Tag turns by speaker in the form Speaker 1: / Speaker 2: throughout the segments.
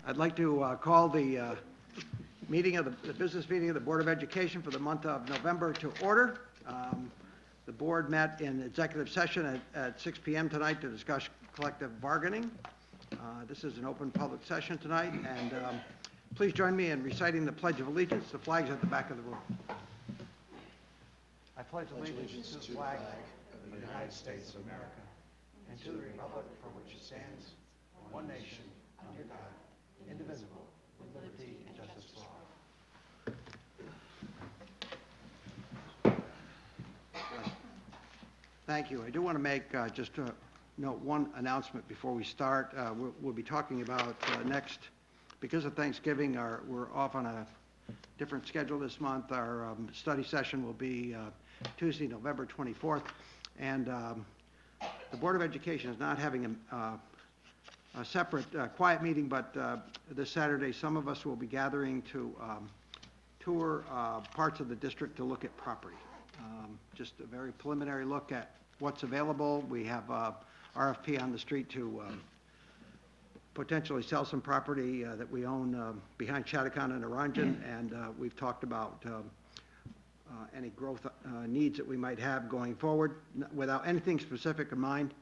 Speaker 1: I'd like to call the meeting of the business meeting of the Board of Education for the month of November to order. The board met in executive session at 6 p.m. tonight to discuss collective bargaining. This is an open public session tonight, and please join me in reciting the Pledge of Allegiance. The flag's at the back of the room. I pledge allegiance to the flag of the United States of America and to the republic for which it stands, one nation, under God, indivisible, with liberty and justice for all. Thank you. I do want to make just note one announcement before we start. We'll be talking about next, because of Thanksgiving, we're off on a different schedule this month. Our study session will be Tuesday, November 24th, and the Board of Education is not having a separate quiet meeting, but this Saturday some of us will be gathering to tour parts of the district to look at property. Just a very preliminary look at what's available. We have RFP on the street to potentially sell some property that we own behind Chattacon and Oranjan, and we've talked about any growth needs that we might have going forward without anything specific in mind,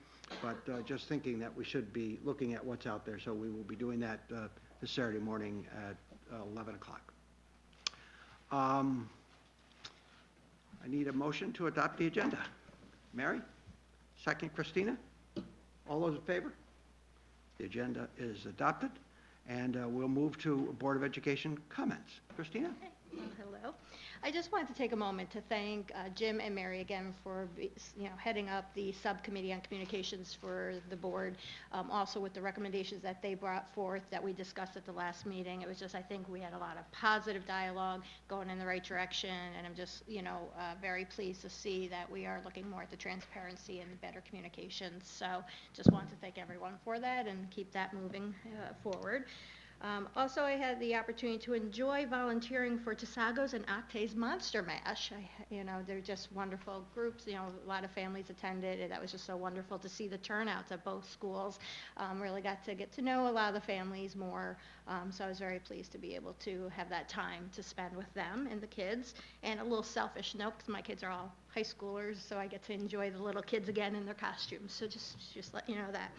Speaker 1: but just thinking that we should be looking at what's out there. So we will be doing that this Saturday morning at 11 o'clock. I need a motion to adopt the agenda. Mary? Second, Christina? All those in favor? The agenda is adopted, and we'll move to Board of Education comments. Christina?
Speaker 2: Okay. Well, hello. I just wanted to take a moment to thank Jim and Mary again for heading up the subcommittee on communications for the board, also with the recommendations that they brought forth that we discussed at the last meeting. It was just, I think we had a lot of positive dialogue going in the right direction, and I'm just very pleased to see that we are looking more at the transparency and better communications. So just wanted to thank everyone for that and keep that moving forward. Also, I had the opportunity to enjoy volunteering for Tisago's and Octay's Monster Mash. They're just wonderful groups. A lot of families attended, and that was just so wonderful to see the turnouts at both schools. Really got to know a lot of the families more, so I was very pleased to be able to have that time to spend with them and the kids. And a little selfish note, because my kids are all high schoolers, so I get to enjoy the little kids again in their costumes, so just let you know that.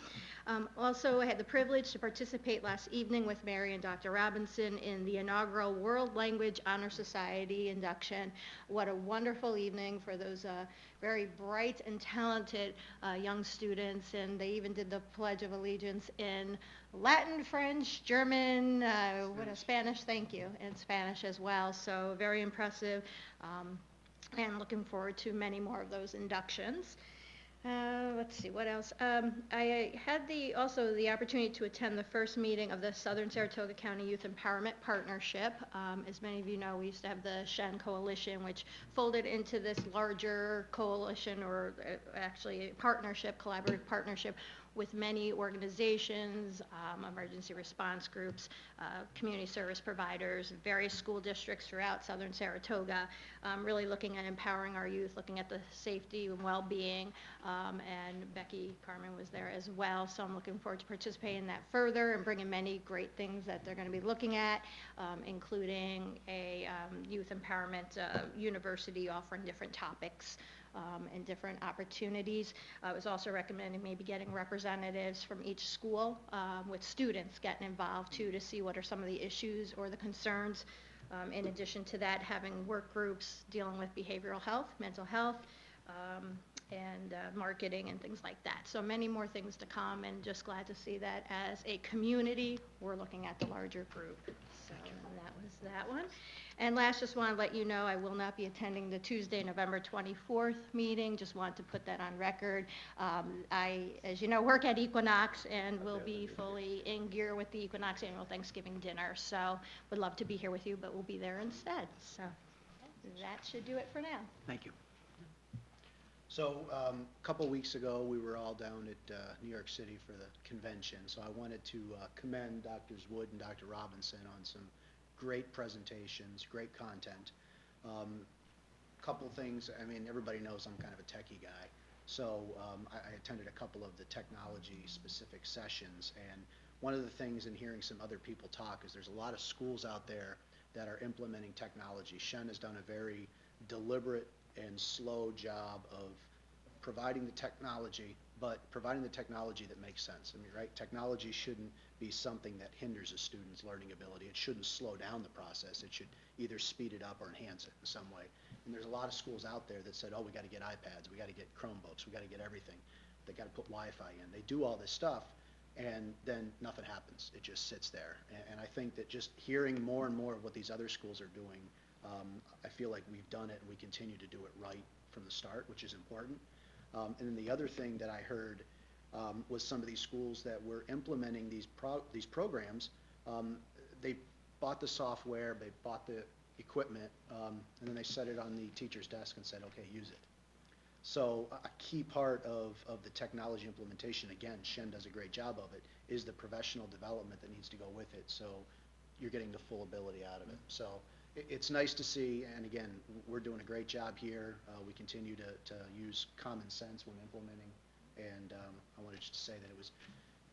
Speaker 2: Also, I had the privilege to participate last evening with Mary and Dr. Robinson in the inaugural World Language Honor Society induction. What a wonderful evening for those very bright and talented young students, and they even did the Pledge of Allegiance in Latin, French, German, Spanish, thank you, and Spanish as well, so very impressive. And looking forward to many more of those inductions. Let's see, what else? I had also the opportunity to attend the first meeting of the Southern Saratoga County Youth Empowerment Partnership. As many of you know, we used to have the Shen Coalition, which folded into this larger coalition, or actually a partnership, collaborative partnership, with many organizations, emergency response groups, community service providers, various school districts throughout Southern Saratoga, really looking at empowering our youth, looking at the safety and well-being, and Becky Carmen was there as well, so I'm looking forward to participating in that further and bringing many great things that they're going to be looking at, including a youth empowerment university offering different topics and different opportunities. I was also recommending maybe getting representatives from each school with students getting involved too, to see what are some of the issues or the concerns. In addition to that, having work groups dealing with behavioral health, mental health, and marketing and things like that. So many more things to come, and just glad to see that as a community we're looking at the larger group. So that was that one. And last, just want to let you know I will not be attending the Tuesday, November 24th meeting. Just want to put that on record. I, as you know, work at Equinox and will be fully in gear with the Equinox annual Thanksgiving dinner. So would love to be here with you, but we'll be there instead. So that should do it for now.
Speaker 1: Thank you.
Speaker 3: So a couple weeks ago, we were all down at New York City for the convention. So I wanted to commend Drs. Wood and Dr. Robinson on some great presentations, great content. Couple things, I mean, everybody knows I'm kind of a techie guy. So I attended a couple of the technology specific sessions, and one of the things in hearing some other people talk is there's a lot of schools out there that are implementing technology. Shen has done a very deliberate and slow job of providing the technology, but providing the technology that makes sense. I mean, right, technology shouldn't be something that hinders a student's learning ability. It shouldn't slow down the process. It should either speed it up or enhance it in some way. And there's a lot of schools out there that said, oh, we got to get iPads, we got to get Chromebooks, we got to get everything. They got to put Wi-Fi in. They do all this stuff, and then nothing happens. It just sits there. And I think that just hearing more and more of what these other schools are doing, I feel like we've done it and we continue to do it right from the start, which is important. And then the other thing that I heard was some of these schools that were implementing these programs, they bought the software, they bought the equipment, and then they set it on the teacher's desk and said, okay, use it. So a key part of the technology implementation, again, Shen does a great job of it, is the professional development that needs to go with it, so you're getting the full ability out of it. So it's nice to see, and again, we're doing a great job here. We continue to use common sense when implementing, and I wanted just to say that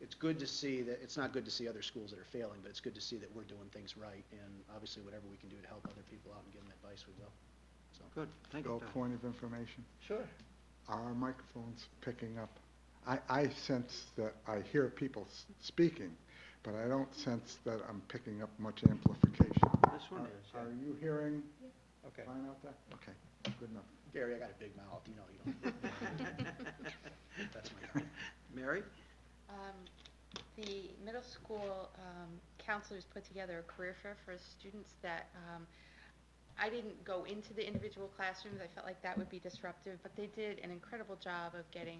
Speaker 3: it's good to see that, it's not good to see other schools that are failing, but it's good to see that we're doing things right, and obviously whatever we can do to help other people out and give them advice, we will. So.
Speaker 1: Good, thank you,
Speaker 4: Bill,
Speaker 1: Tom.
Speaker 4: point of information.
Speaker 3: Sure.
Speaker 4: Our microphone's picking up. I sense that I hear people speaking, but I don't sense that I'm picking up much amplification.
Speaker 1: This one is, yeah.
Speaker 4: Are you hearing
Speaker 3: Okay.
Speaker 4: fine out there? Okay, good enough.
Speaker 3: Gary, I got a big mouth, you know you don't. That's my comment.
Speaker 1: Mary?
Speaker 5: The middle school counselors put together a career fair for students that I didn't go into the individual classrooms. I felt like that would be disruptive, but they did an incredible job of getting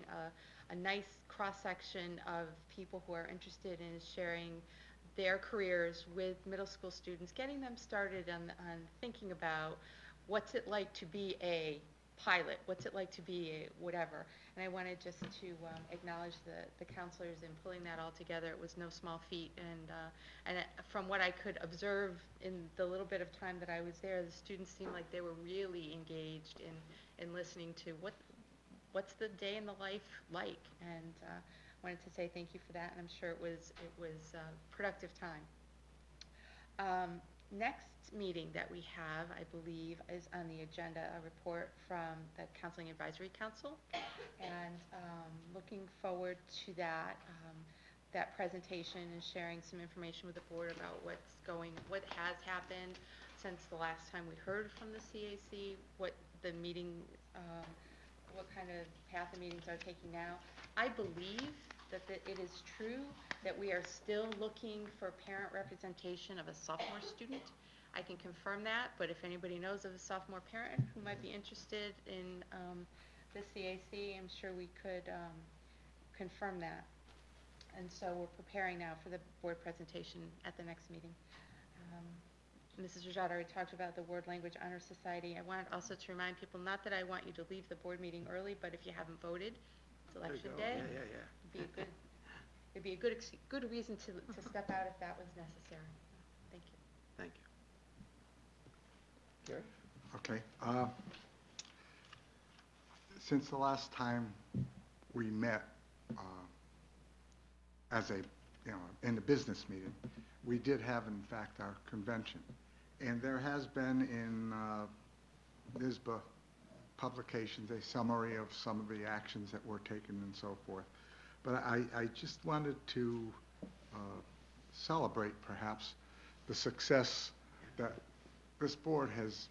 Speaker 5: a nice cross-section of people who are interested in sharing their careers with middle school students, getting them started on thinking about what's it like to be a pilot, what's it like to be a whatever. And I wanted just to acknowledge the counselors in pulling that all together. It was no small feat, and from what I could observe in the little bit of time that I was there, the students seemed like they were really engaged in listening to what's the day in the life like, and wanted to say thank you for that, and I'm sure it was a productive time. Next meeting that we have, I believe, is on the agenda, a report from the Counseling Advisory Council, and looking forward to that presentation and sharing some information with the board about what has happened since the last time we heard from the CAC, what the meeting, what kind of path the meetings are taking now. I believe that it is true that we are still looking for parent representation of a sophomore student. I can confirm that, but if anybody knows of a sophomore parent who might be interested in the CAC, I'm sure we could confirm that. And so we're preparing now for the board presentation at the next meeting. Mrs. Rajada already talked about the Word Language Honor Society. I wanted also to remind people, not that I want you to leave the board meeting early, but if you haven't voted, it's
Speaker 1: There you
Speaker 5: election
Speaker 1: go.
Speaker 5: day.
Speaker 1: Yeah.
Speaker 5: It'd be a good reason to step out if that was necessary. Thank you.
Speaker 1: Thank you. Gary?
Speaker 4: Okay. Since the last time we met in a business meeting, we did have, in fact, our convention. And there has been in NISBA publications a summary of some of the actions that were taken and so forth. But I just wanted to celebrate, perhaps, the success that this board has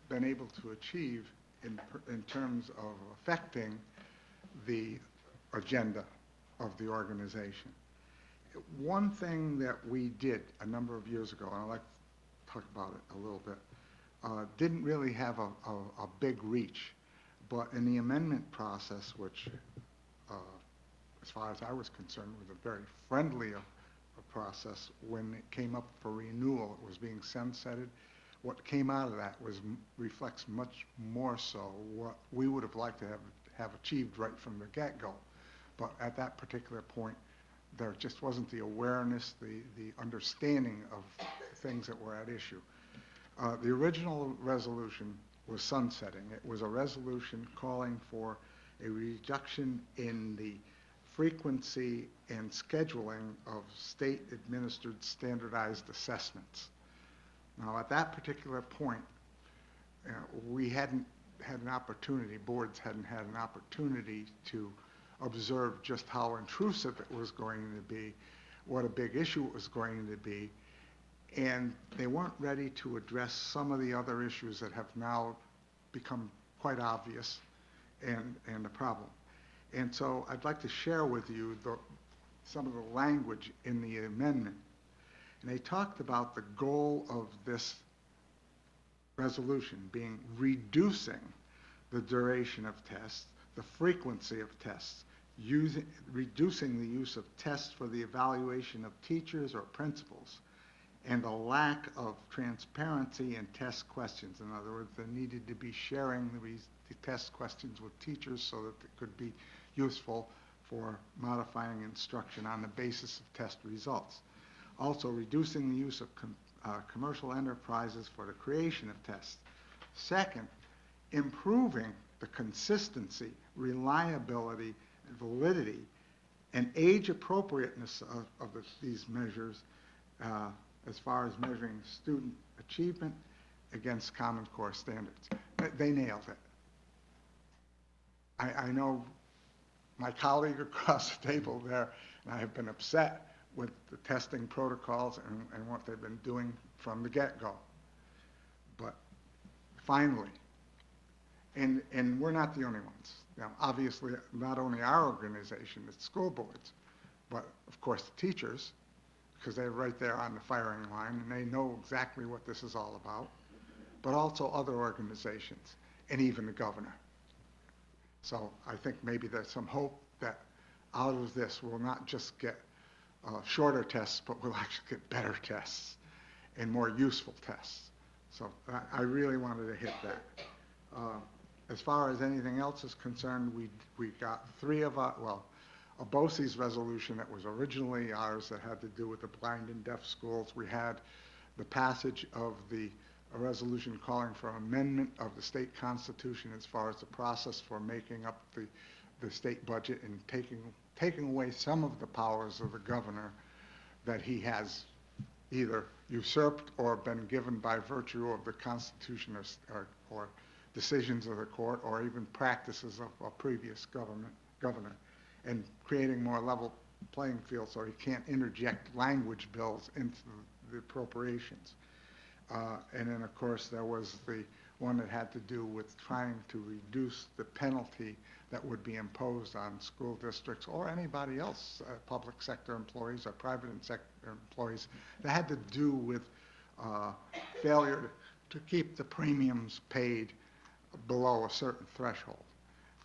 Speaker 4: been able to achieve in terms of affecting the agenda of the organization. One thing that we did a number of years ago, and I'd like to talk about it a little bit, didn't really have a big reach, but in the amendment process, which as far as I was concerned, was a very friendly process. When it came up for renewal, it was being sunsetted. What came out of that reflects much more so what we would have liked to have achieved right from the get-go. But at that particular point, there just wasn't the awareness, the understanding of things that were at issue. The original resolution was sunsetting. It was a resolution calling for a reduction in the frequency and scheduling of state-administered standardized assessments. Now, at that particular point, we hadn't had an opportunity, boards hadn't had an opportunity to observe just how intrusive it was going to be, what a big issue it was going to be, and they weren't ready to address some of the other issues that have now become quite obvious and a problem. And so I'd like to share with you some of the language in the amendment. And they talked about the goal of this resolution being reducing the duration of tests, the frequency of tests, reducing the use of tests for the evaluation of teachers or principals, and the lack of transparency in test questions. In other words, there needed to be sharing the test questions with teachers so that it could be useful for modifying instruction on the basis of test results. Also, reducing the use of commercial enterprises for the creation of tests. Second, improving the consistency, reliability, and validity, and age appropriateness of these measures as far as measuring student achievement against Common Core standards. They nailed it. I know my colleague across the table there, and I have been upset with the testing protocols and what they've been doing from the get-go. But finally, and we're not the only ones. Now, obviously, not only our organization, it's school boards, but of course the teachers, because they're right there on the firing line and they know exactly what this is all about, but also other organizations and even the governor. So I think maybe there's some hope that out of this we'll not just get shorter tests, but we'll actually get better tests and more useful tests. So I really wanted to hit that. As far as anything else is concerned, we got three of our, well, a BOCES resolution that was originally ours that had to do with the blind and deaf schools. We had the passage of a resolution calling for amendment of the state constitution as far as the process for making up the state budget and taking away some of the powers of the governor that he has either usurped or been given by virtue of the Constitution or decisions of the court or even practices of a previous governor, and creating more level playing field so he can't interject language bills into the appropriations. And then, of course, there was the one that had to do with trying to reduce the penalty that would be imposed on school districts or anybody else, public sector employees or private sector employees, that had to do with failure to keep the premiums paid below a certain threshold.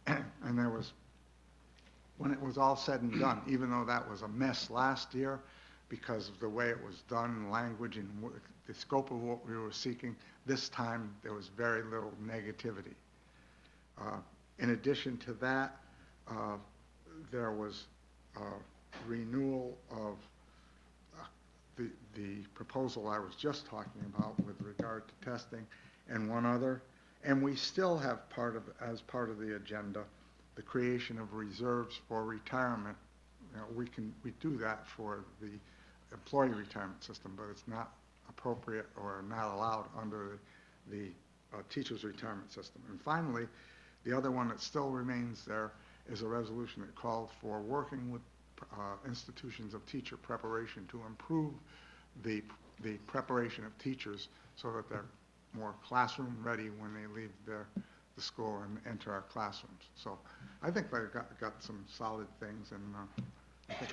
Speaker 4: And there was, when it was all said and done, even though that was a mess last year because of the way it was done, language and the scope of what we were seeking, this time there was very little negativity. In addition to that, there was renewal of the proposal I was just talking about with regard to testing and one other. And we still have as part of the agenda, the creation of reserves for retirement. You know, we do that for the employee retirement system, but it's not appropriate or not allowed under the teachers' retirement system. And finally, the other one that still remains there is a resolution that called for working with institutions of teacher preparation to improve the preparation of teachers so that they're more classroom ready when they leave the school and enter our classrooms. So I think we got some solid things, and I think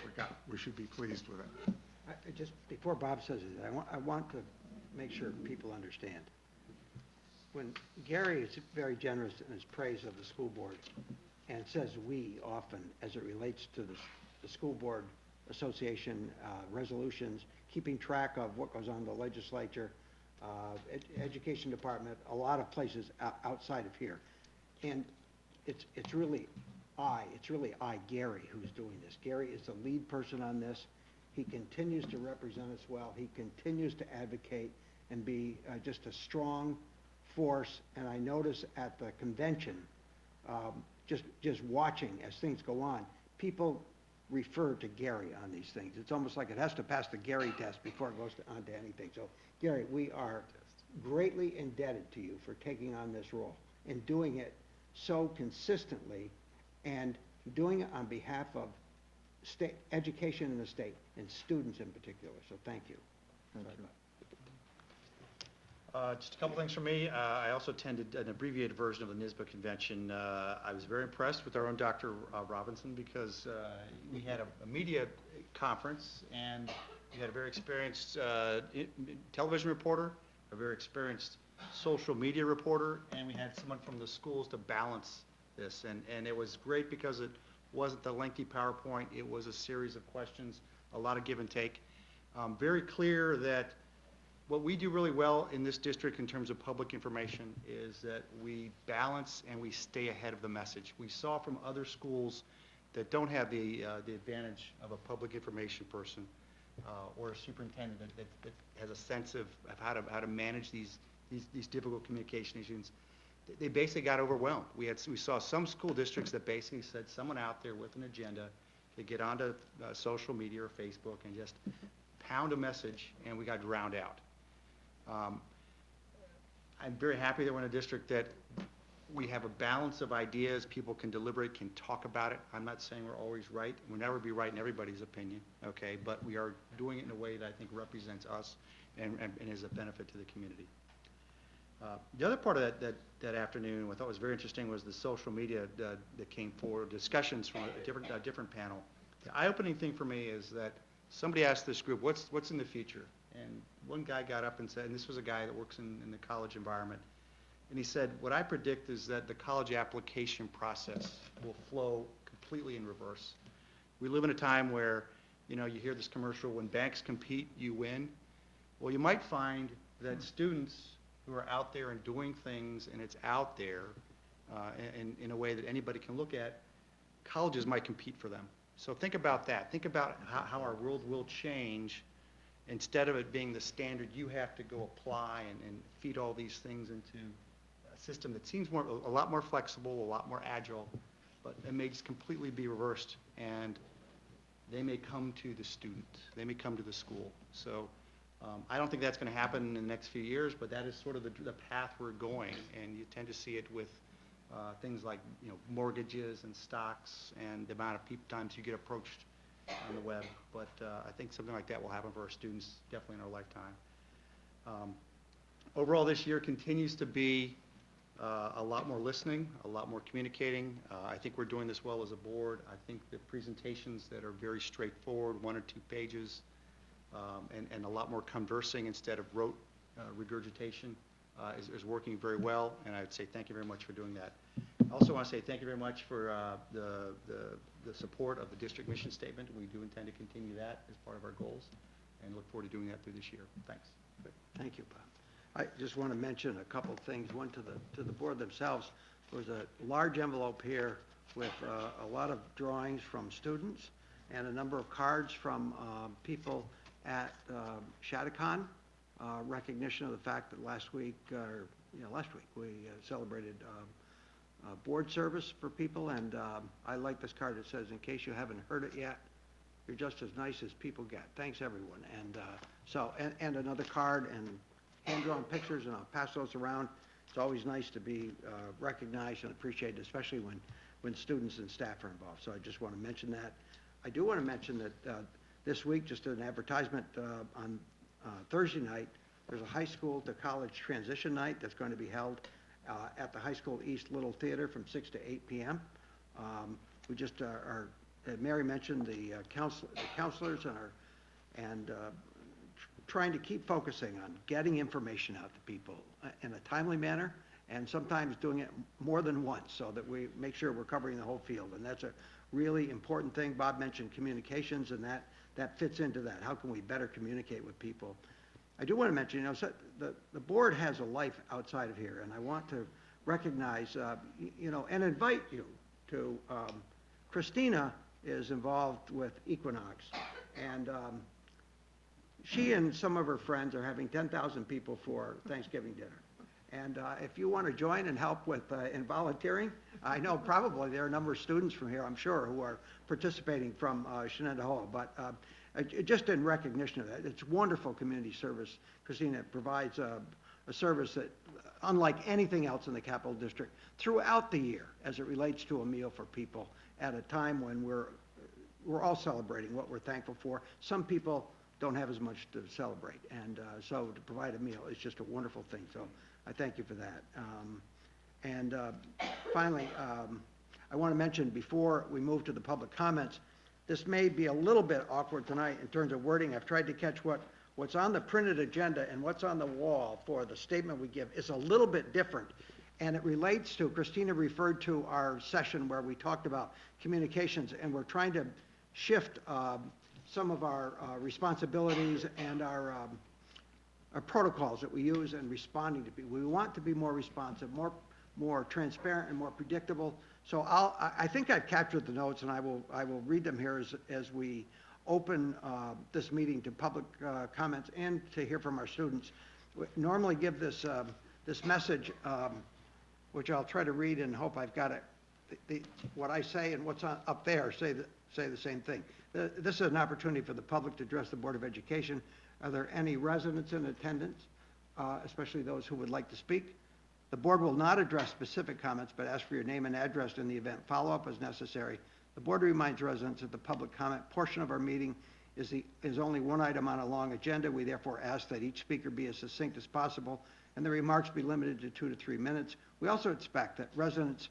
Speaker 4: we should be pleased with it.
Speaker 1: Just before Bob says it, I want to make sure people understand. When Gary is very generous in his praise of the school board, and says we often as it relates to the school board association resolutions, keeping track of what goes on in the legislature, education department, a lot of places outside of here. And it's really Gary, who's doing this. Gary is the lead person on this. He continues to represent us well. He continues to advocate and be just a strong force. And I notice at the convention, just watching as things go on, people refer to Gary on these things. It's almost like it has to pass the Gary test before it goes on to anything. So, Gary, we are greatly indebted to you for taking on this role and doing it so consistently and doing it on behalf of state education in the state and students in particular. So thank you.
Speaker 4: Thank you.
Speaker 6: Just a couple things from me. I also attended an abbreviated version of the NISBA convention. I was very impressed with our own Dr. Robinson because we had a media conference, and we had a very experienced television reporter, a very experienced social media reporter, and we had someone from the schools to balance this. And it was great because it wasn't the lengthy PowerPoint. It was a series of questions, a lot of give and take. Very clear that what we do really well in this district in terms of public information is that we balance and we stay ahead of the message. We saw from other schools that don't have the advantage of a public information person or a superintendent that has a sense of how to manage these difficult communication issues. They basically got overwhelmed. We saw some school districts that basically said someone out there with an agenda to get onto social media or Facebook and just pound a message, and we got drowned out. I'm very happy that we're in a district that we have a balance of ideas, people can deliberate, can talk about it. I'm not saying we're always right, we'll never be right in everybody's opinion, okay, but we are doing it in a way that I think represents us and is a benefit to the community. The other part of that afternoon, what I thought was very interesting, was the social media that came forward, discussions from a different panel. The eye-opening thing for me is that somebody asked this group, what's in the future? And one guy got up and said, and this was a guy that works in the college environment, and he said, what I predict is that the college application process will flow completely in reverse. We live in a time where, you hear this commercial, when banks compete, you win. Well, you might find that students who are out there and doing things, and it's out there in a way that anybody can look at, colleges might compete for them. So think about that. Think about how our world will change. Instead of it being the standard, you have to go apply and feed all these things into a system that seems a lot more flexible, a lot more agile, but it may just completely be reversed, and they may come to the student, they may come to the school. So I don't think that's going to happen in the next few years, but that is sort of the path we're going, and you tend to see it with things like mortgages and stocks and the amount of times you get approached on the web, but I think something like that will happen for our students definitely in our lifetime. Overall, this year continues to be a lot more listening, a lot more communicating. I think we're doing this well as a board. I think the presentations that are very straightforward, 1 or 2 pages, and a lot more conversing instead of rote regurgitation is working very well, and I would say thank you very much for doing that. I also want to say thank you very much for the support of the district mission statement. We do intend to continue that as part of our goals, and look forward to doing that through this year. Thanks.
Speaker 1: Thank you, Bob. I just want to mention a couple of things. One, to the board themselves, there's a large envelope here with a lot of drawings from students and a number of cards from people at Shattucon, recognition of the fact that last week we celebrated board service for people, and I like this card that says, in case you haven't heard it yet, you're just as nice as people get. Thanks, everyone. And and another card and hand-drawn pictures, and I'll pass those around. It's always nice to be recognized and appreciated, especially when students and staff are involved. So I just want to mention that. I do want to mention that this week, just an advertisement on Thursday night, there's a high school to college transition night that's going to be held at the High School East Little Theater from 6 to 8 p.m. We just Mary mentioned the counselors and trying to keep focusing on getting information out to people in a timely manner, and sometimes doing it more than once so that we make sure we're covering the whole field. And that's a really important thing. Bob mentioned communications, and that fits into that. How can we better communicate with people? I do want to mention, so the board has a life outside of here, and I want to recognize, and invite you to, Christina is involved with Equinox, and she and some of her friends are having 10,000 people for Thanksgiving dinner. And if you want to join and help with in volunteering, I know probably there are a number of students from here, I'm sure, who are participating from Shenendehowa. But just in recognition of that, it's wonderful community service, Christina. It provides a service that, unlike anything else in the Capital District, throughout the year, as it relates to a meal for people at a time when we're all celebrating what we're thankful for. Some people don't have as much to celebrate, and so to provide a meal is just a wonderful thing. So I thank you for that. Finally, I want to mention before we move to the public comments, this may be a little bit awkward tonight in terms of wording. I've tried to catch what's on the printed agenda and what's on the wall for the statement we give is a little bit different. And it relates to, Christina referred to our session where we talked about communications, and we're trying to shift some of our responsibilities and our protocols that we use in responding to people. We want to be more responsive, more transparent, and more predictable. So I think I've captured the notes, and I will read them here as we open this meeting to public comments and to hear from our students. We normally give this message, which I'll try to read and hope I've got it. What I say and what's up there say the same thing. This is an opportunity for the public to address the Board of Education. Are there any residents in attendance, especially those who would like to speak? The board will not address specific comments, but ask for your name and address in the event follow-up is necessary. The board reminds residents that the public comment portion of our meeting is only one item on a long agenda. We therefore ask that each speaker be as succinct as possible and the remarks be limited to 2 to 3 minutes. We also expect that residents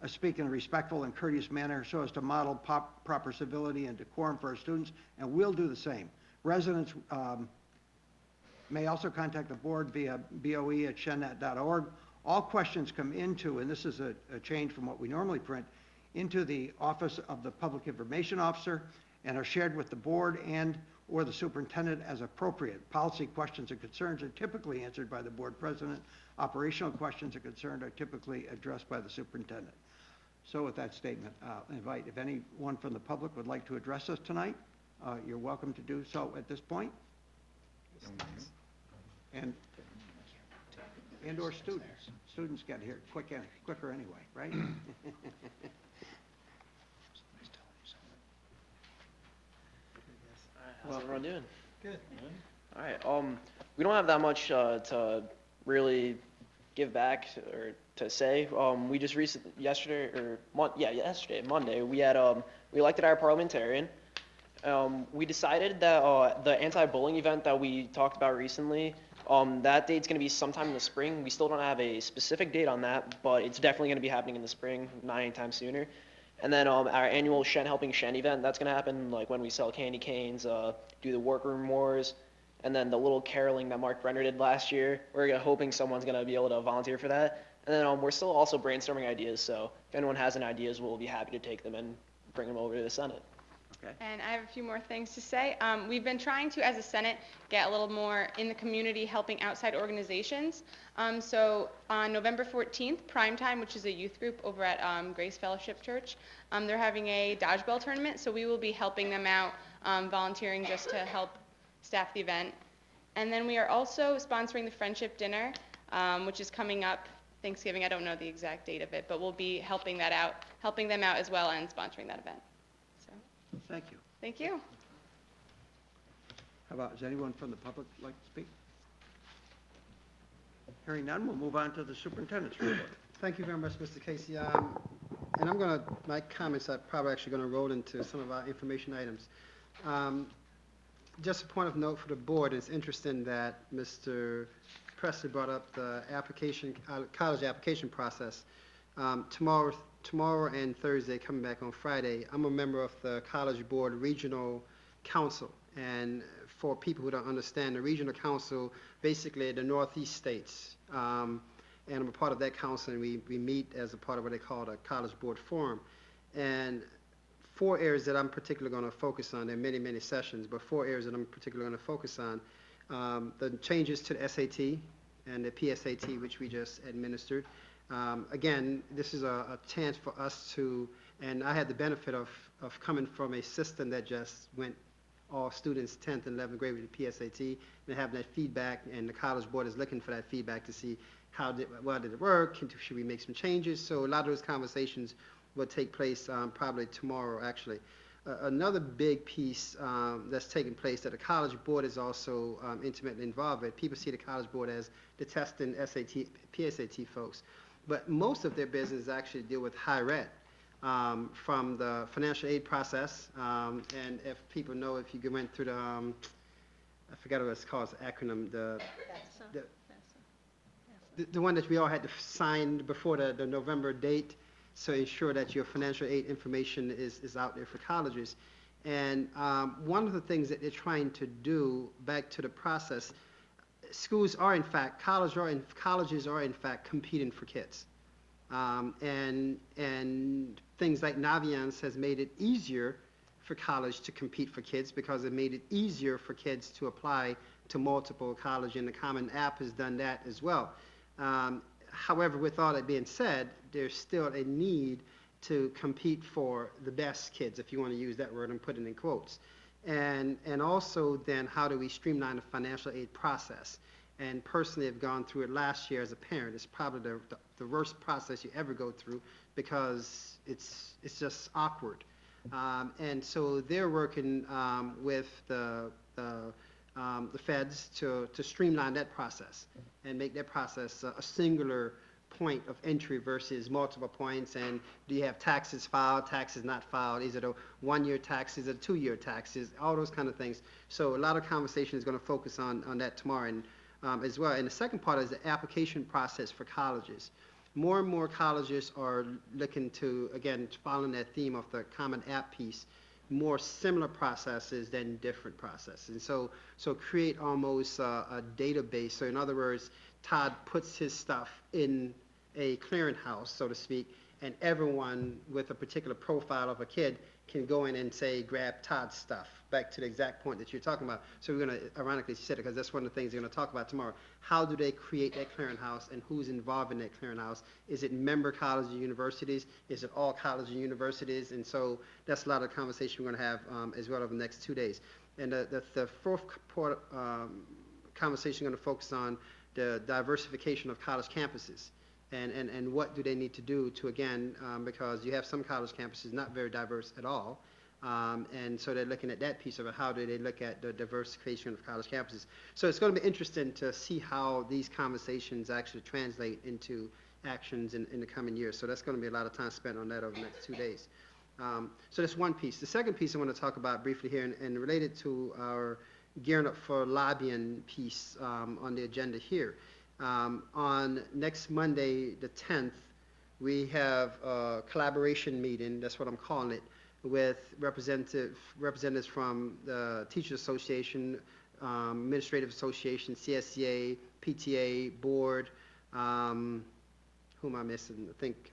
Speaker 1: speak in a respectful and courteous manner so as to model proper civility and decorum for our students, and we'll do the same. Residents may also contact the board via boe@shennet.org. All questions come into, and this is a change from what we normally print, into the Office of the Public Information Officer and are shared with the board and or the superintendent as appropriate. Policy questions and concerns are typically answered by the board president. Operational questions and concerns are typically addressed by the superintendent. So with that statement, I'll invite if anyone from the public would like to address us tonight, you're welcome to do so at this point. And or students. Students get here quicker anyway, right?
Speaker 7: How's everyone doing? Good. All right. We don't have that much to really give back or to say. We just yesterday, Monday, we elected our parliamentarian. We decided that the anti-bullying event that we talked about recently, that date's going to be sometime in the spring. We still don't have a specific date on that, but it's definitely going to be happening in the spring, not anytime sooner. And then our annual Shen Helping Shen event, that's going to happen like when we sell candy canes, do the workroom wars, and then the little caroling that Mark Brenner did last year. We're hoping someone's going to be able to volunteer for that. And then we're still also brainstorming ideas, so if anyone has any ideas, we'll be happy to take them and bring them over to the Senate.
Speaker 1: Okay.
Speaker 5: And I have a few more things to say. We've been trying to, as a Senate, get a little more in the community helping outside organizations. So on November 14th, Primetime, which is a youth group over at Grace Fellowship Church, they're having a dodgeball tournament, so we will be helping them out, volunteering just to help staff the event. And then we are also sponsoring the Friendship Dinner, which is coming up Thanksgiving. I don't know the exact date of it, but we'll be helping them out as well and sponsoring that event.
Speaker 1: Thank you.
Speaker 5: Thank you.
Speaker 1: How about, does anyone from the public like to speak? Hearing none, we'll move on to the superintendent's report.
Speaker 8: Thank you very much, Mr. Casey. And my comments are probably actually going to roll into some of our information items. Just a point of note for the board, it's interesting that Mr. Presley brought up the college application process. Tomorrow and Thursday, coming back on Friday, I'm a member of the College Board Regional Council. And for people who don't understand, the Regional Council, basically the Northeast states. And I'm a part of that council, and we meet as a part of what they call the College Board Forum. And 4 areas that I'm particularly going to focus on, there are many, many sessions, but 4 areas that I'm particularly going to focus on. The changes to the SAT and the PSAT, which we just administered. Again, this is a chance for us to, and I had the benefit of coming from a system that just went all students 10th and 11th grade with the PSAT, and having that feedback, and the College Board is looking for that feedback to see well did it work, should we make some changes? So a lot of those conversations will take place probably tomorrow, actually. Another big piece that's taking place that the College Board is also intimately involved with. People see the College Board as the testing SAT, PSAT folks, but most of their business actually deal with higher ed, from the financial aid process, and if people know, if you went through the, I forgot what it's called, the acronym, the one that we all had to sign before the November date, so ensure that your financial aid information is out there for colleges. And one of the things that they're trying to do, back to the process, schools are in fact, colleges are in fact competing for kids. And things like Naviance has made it easier for college to compete for kids, because it made it easier for kids to apply to multiple colleges, and the Common App has done that as well. However, with all that being said, there's still a need to compete for the best kids, if you want to use that word and put it in quotes. And also then, how do we streamline the financial aid process? And personally, I've gone through it last year as a parent. It's probably the worst process you ever go through, because it's just awkward. And so they're working with the feds to streamline that process and make that process a singular point of entry versus multiple points. And do you have taxes filed, taxes not filed? Is it a one-year taxes, a two-year taxes, all those kind of things. So a lot of conversation is going to focus on that tomorrow, and as well. And the second part is the application process for colleges. More and more colleges are looking to, again, following that theme of the Common App piece, more similar processes than different processes. And so create almost a database. So in other words, Todd puts his stuff in a clearinghouse, so to speak, and everyone with a particular profile of a kid can go in and say, grab Todd's stuff, back to the exact point that you're talking about. So we're going to ironically sit it, because that's one of the things we're going to talk about tomorrow. How do they create that clearinghouse, and who's involved in that clearinghouse? Is it member colleges and universities? Is it all colleges and universities? And so that's a lot of conversation we're going to have as well over the next 2 days. And the fourth part, conversation going to focus on the diversification of college campuses. And what do they need to do to, again, because you have some college campuses not very diverse at all, and so they're looking at that piece of it. How do they look at the diversification of college campuses? So it's going to be interesting to see how these conversations actually translate into actions in the coming years. So that's going to be a lot of time spent on that over the next 2 days. So that's one piece. The second piece I want to talk about briefly here, and related to our gearing up for lobbying piece on the agenda here. On next Monday, the 10th, we have a collaboration meeting, that's what I'm calling it, with representatives from the Teachers Association, Administrative Association, CSCA, PTA, Board, who am I missing? I think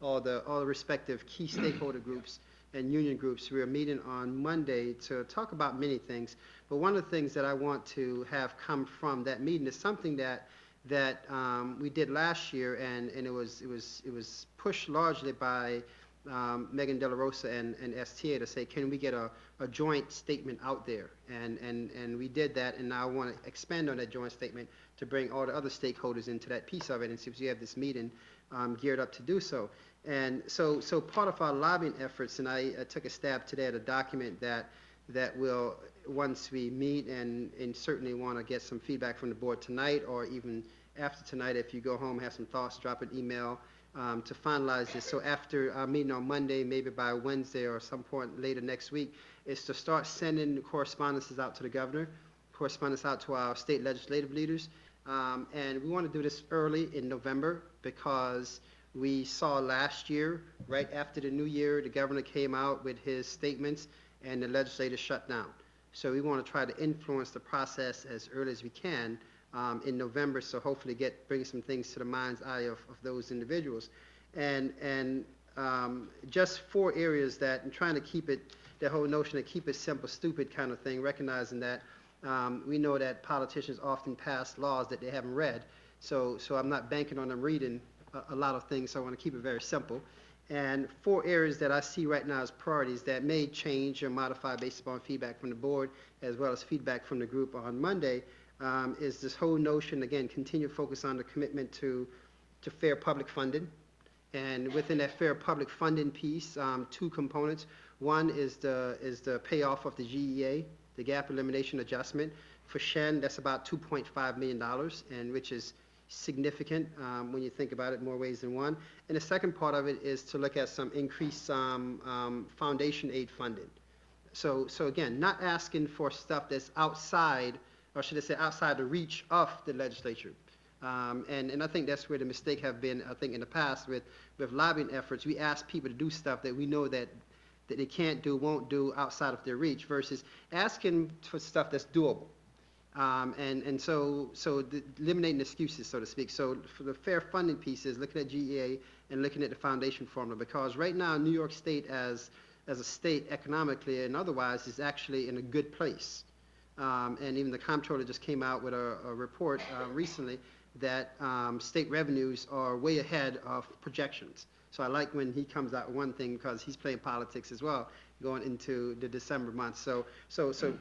Speaker 8: all the respective key stakeholder groups and union groups. We are meeting on Monday to talk about many things, but one of the things that I want to have come from that meeting is something that we did last year, and it was pushed largely by Megan De La Rosa and STA to say, can we get a joint statement out there? And we did that, and now I want to expand on that joint statement to bring all the other stakeholders into that piece of it, and since we have this meeting geared up to do so. And so part of our lobbying efforts, and I took a stab today at a document that will, once we meet, and certainly want to get some feedback from the board tonight, or even after tonight, if you go home, have some thoughts, drop an email to finalize this. So after our meeting on Monday, maybe by Wednesday or some point later next week, is to start sending correspondences out to the governor, correspondence out to our state legislative leaders. And we want to do this early in November, because we saw last year, right after the new year, the governor came out with his statements and the legislature shut down. So we want to try to influence the process as early as we can in November, so hopefully bring some things to the mind's eye of those individuals. And just 4 areas that I'm trying to keep it, the whole notion of keep it simple, stupid kind of thing, recognizing that we know that politicians often pass laws that they haven't read, so I'm not banking on them reading a lot of things, so I want to keep it very simple. And 4 areas that I see right now as priorities that may change or modify based upon feedback from the board as well as feedback from the group on Monday is this whole notion, again, continue to focus on the commitment to fair public funding. And within that fair public funding piece, 2 components. One is the payoff of the GEA, the gap elimination adjustment. For Shen, that's about $2.5 million, and which is significant when you think about it more ways than one. And the second part of it is to look at some increased foundation aid funding. So again, not asking for stuff that's outside, or should I say outside the reach of the legislature. And I think that's where the mistake have been, I think, in the past with lobbying efforts. We ask people to do stuff that we know that they can't do, won't do outside of their reach versus asking for stuff that's doable. So eliminating excuses, so to speak. So for the fair funding pieces, looking at GEA and looking at the foundation formula, because right now New York State as a state economically and otherwise is actually in a good place. And even the comptroller just came out with a report recently that state revenues are way ahead of projections. So I like when he comes out with one thing because he's playing politics as well going into the December month. So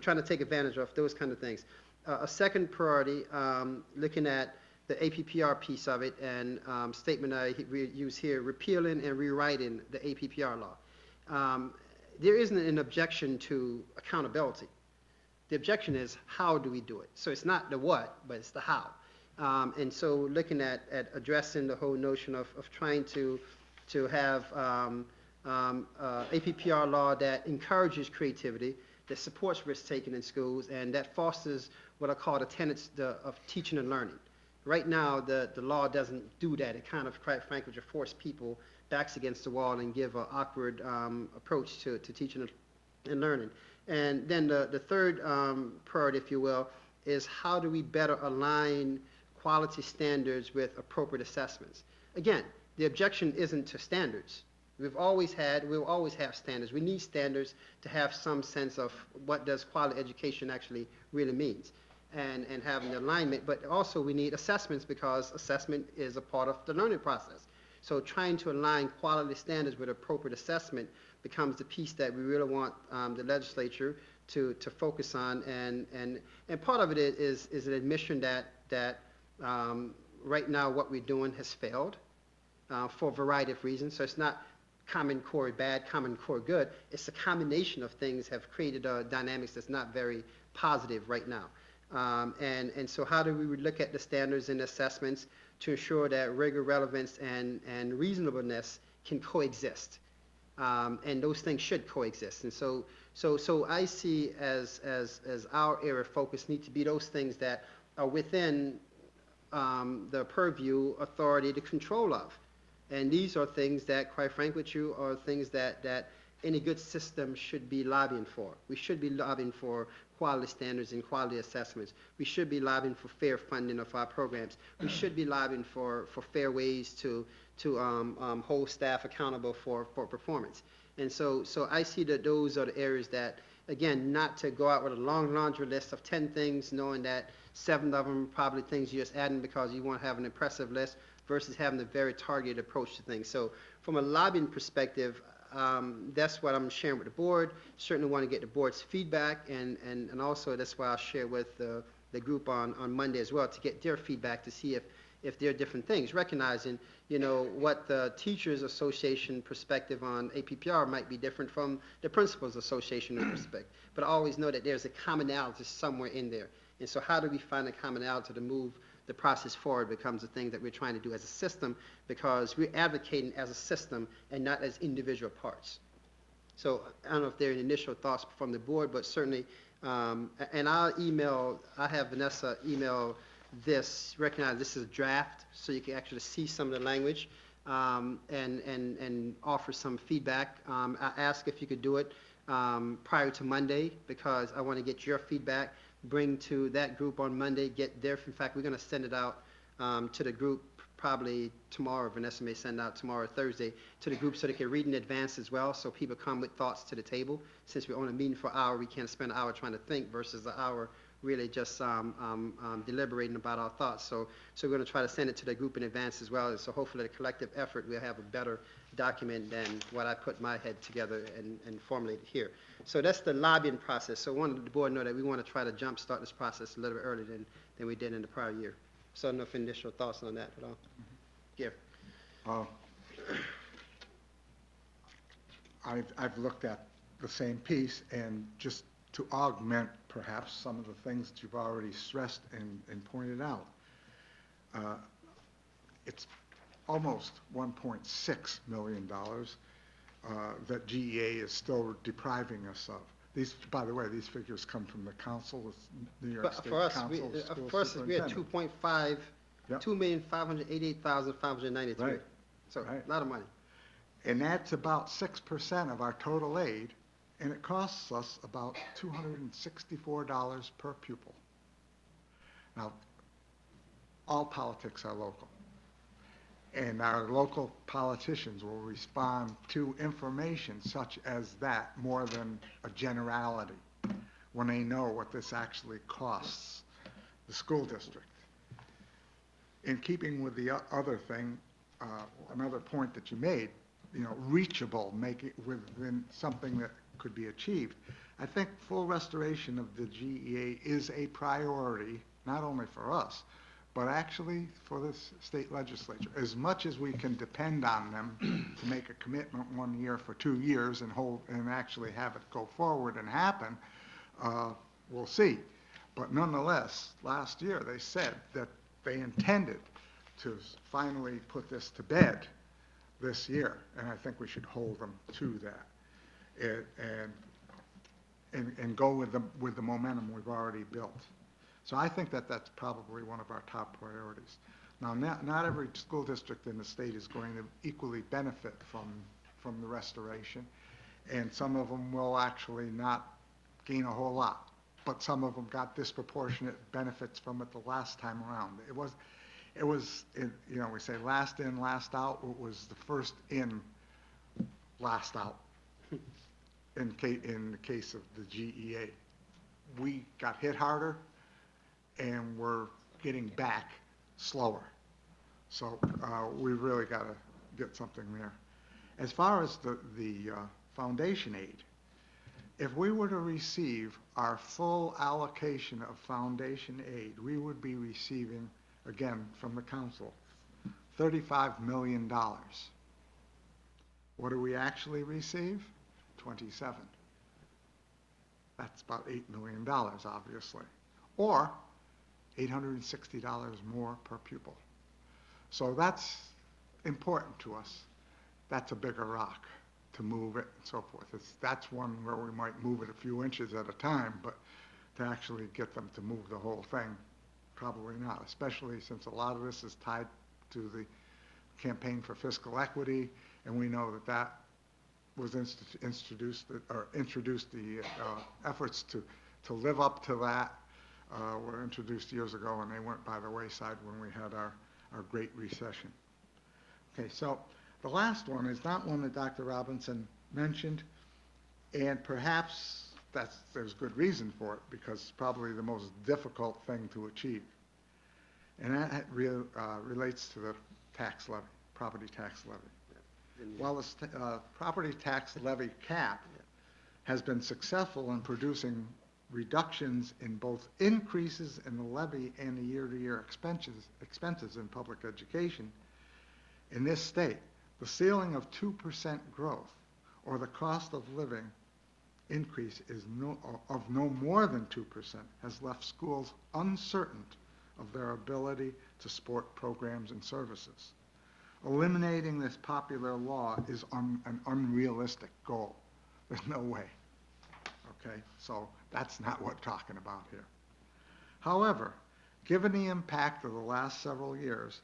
Speaker 8: trying to take advantage of those kind of things. A second priority, looking at the APPR piece of it and statement I use here, repealing and rewriting the APPR law. There isn't an objection to accountability. The objection is how do we do it? So it's not the what, but it's the how. And so looking at addressing the whole notion of trying to have APPR law that encourages creativity, that supports risk-taking in schools, and that fosters what I call the tenets of teaching and learning. Right now, the law doesn't do that. It kind of, quite frankly, just force people backs against the wall and give an awkward approach to teaching and learning. And then the third priority, if you will, is how do we better align quality standards with appropriate assessments? Again, the objection isn't to standards. We'll always have standards. We need standards to have some sense of what does quality education actually really means and having the alignment. But also we need assessments because assessment is a part of the learning process. So trying to align quality standards with appropriate assessment becomes the piece that we really want the legislature to focus on. And part of it is an admission that right now what we're doing has failed for a variety of reasons. So it's not Common Core bad, Common Core good. It's a combination of things have created a dynamics that's not very positive right now. And so how do we look at the standards and assessments to ensure that rigor, relevance, and reasonableness can coexist? And those things should coexist. And so I see as our area of focus need to be those things that are within the purview, authority, the control of. And these are things that, quite frank with you, are things that any good system should be lobbying for. We should be lobbying for quality standards and quality assessments. We should be lobbying for fair funding of our programs. We should be lobbying for fair ways to hold staff accountable for performance. And so I see that those are the areas that, again, not to go out with a long laundry list of 10 things, knowing that 7 of them are probably things you're just adding because you want to have an impressive list, versus having a very targeted approach to things. So from a lobbying perspective, that's what I'm sharing with the board. Certainly want to get the board's feedback, and also that's why I'll share with the group on Monday as well to get their feedback to see if there are different things, recognizing, what the Teachers Association perspective on APPR might be different from the Principals Association perspective. But I always know that there's a commonality somewhere in there. And so how do we find a commonality to move the process forward becomes the thing that we're trying to do as a system, because we're advocating as a system and not as individual parts. So I don't know if there are any initial thoughts from the board, but certainly, and I have Vanessa email this, recognize this is a draft, so you can actually see some of the language and offer some feedback. I ask if you could do it prior to Monday, because I want to get your feedback, bring to that group on Monday, get their, in fact, we're going to send it out to the group probably tomorrow. Vanessa may send out tomorrow or Thursday to the group so they can read in advance as well, so people come with thoughts to the table. Since we're only meeting for an hour, we can't spend an hour trying to think versus an hour really just deliberating about our thoughts. So we're going to try to send it to the group in advance as well. And so hopefully the collective effort, we'll have a better document than what I put my head together and formulated here. So that's the lobbying process. So I wanted the board to know that we want to try to jumpstart this process a little bit earlier than we did in the prior year. So enough initial thoughts on that at all. Yeah.
Speaker 4: I've looked at the same piece, and just to augment perhaps some of the things that you've already stressed and pointed out, it's almost $1.6 million that GEA is still depriving us of. These, by the way, these figures come from the council, New York
Speaker 8: But
Speaker 4: State
Speaker 8: for us,
Speaker 4: Council of School
Speaker 8: for us, we had
Speaker 4: Superintendents.
Speaker 8: 2.5,
Speaker 4: Yep.
Speaker 8: 2,588,593.
Speaker 4: Right.
Speaker 8: So
Speaker 4: Right.
Speaker 8: a lot of money.
Speaker 4: And that's about 6% of our total aid, and it costs us about $264 per pupil. Now, all politics are local, and our local politicians will respond to information such as that more than a generality when they know what this actually costs the school district. In keeping with the other thing, another point that you made, reachable, make it within something that could be achieved. I think full restoration of the GEA is a priority, not only for us, but actually for the state legislature. As much as we can depend on them to make a commitment 1 year for 2 years and actually have it go forward and happen, we'll see. But nonetheless, last year they said that they intended to finally put this to bed this year, and I think we should hold them to that, and go with the momentum we've already built. So I think that that's probably one of our top priorities. Now, not every school district in the state is going to equally benefit from the restoration, and some of them will actually not gain a whole lot, but some of them got disproportionate benefits from it the last time around. We say last in, last out. It was the first in, last out in the case of the GEA. We got hit harder, and we're getting back slower. So we really got to get something there. As far as the foundation aid, if we were to receive our full allocation of foundation aid, we would be receiving, again, from the council, $35 million. What do we actually receive? 27. That's about $8 million, obviously. Or $860 more per pupil. So that's important to us. That's a bigger rock to move it and so forth. That's one where we might move it a few inches at a time, but to actually get them to move the whole thing, probably not, especially since a lot of this is tied to the campaign for fiscal equity, and we know that was introduced the efforts to live up to that were introduced years ago, and they went by the wayside when we had our Great Recession. Okay, so the last one is not one that Dr. Robinson mentioned, and perhaps there's good reason for it, because it's probably the most difficult thing to achieve. And that relates to the tax levy, property tax levy. While the property tax levy cap has been successful in producing reductions in both increases in the levy and the year-to-year expenses in public education, in this state, the ceiling of 2% growth, or the cost of living increase of no more than 2%, has left schools uncertain of their ability to support programs and services. Eliminating this popular law is an unrealistic goal. There's no way. Okay, so that's not what we're talking about here. However, given the impact of the last several years,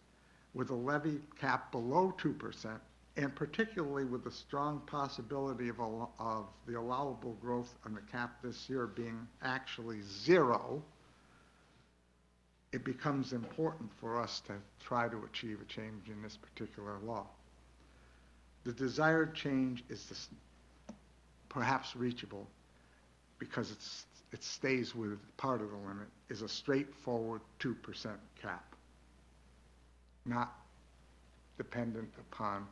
Speaker 4: with the levy cap below 2%, and particularly with the strong possibility of the allowable growth on the cap this year being actually 0, it becomes important for us to try to achieve a change in this particular law. The desired change is perhaps reachable because it's it stays with part of the limit, is a straightforward 2% cap, not dependent upon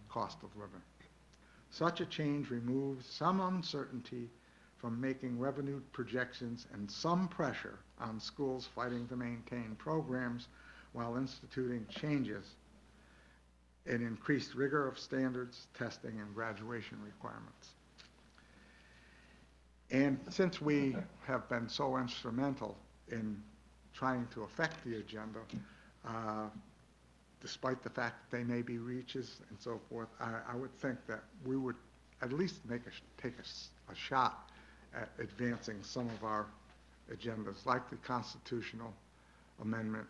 Speaker 4: cost of living. Such a change removes some uncertainty from making revenue projections and some pressure on schools fighting to maintain programs while instituting changes in increased rigor of standards, testing, and graduation requirements. And since we have been so instrumental in trying to affect the agenda, despite the fact that they may be reaches and so forth, I would think that we would at least take a shot at advancing some of our agendas, like the constitutional amendment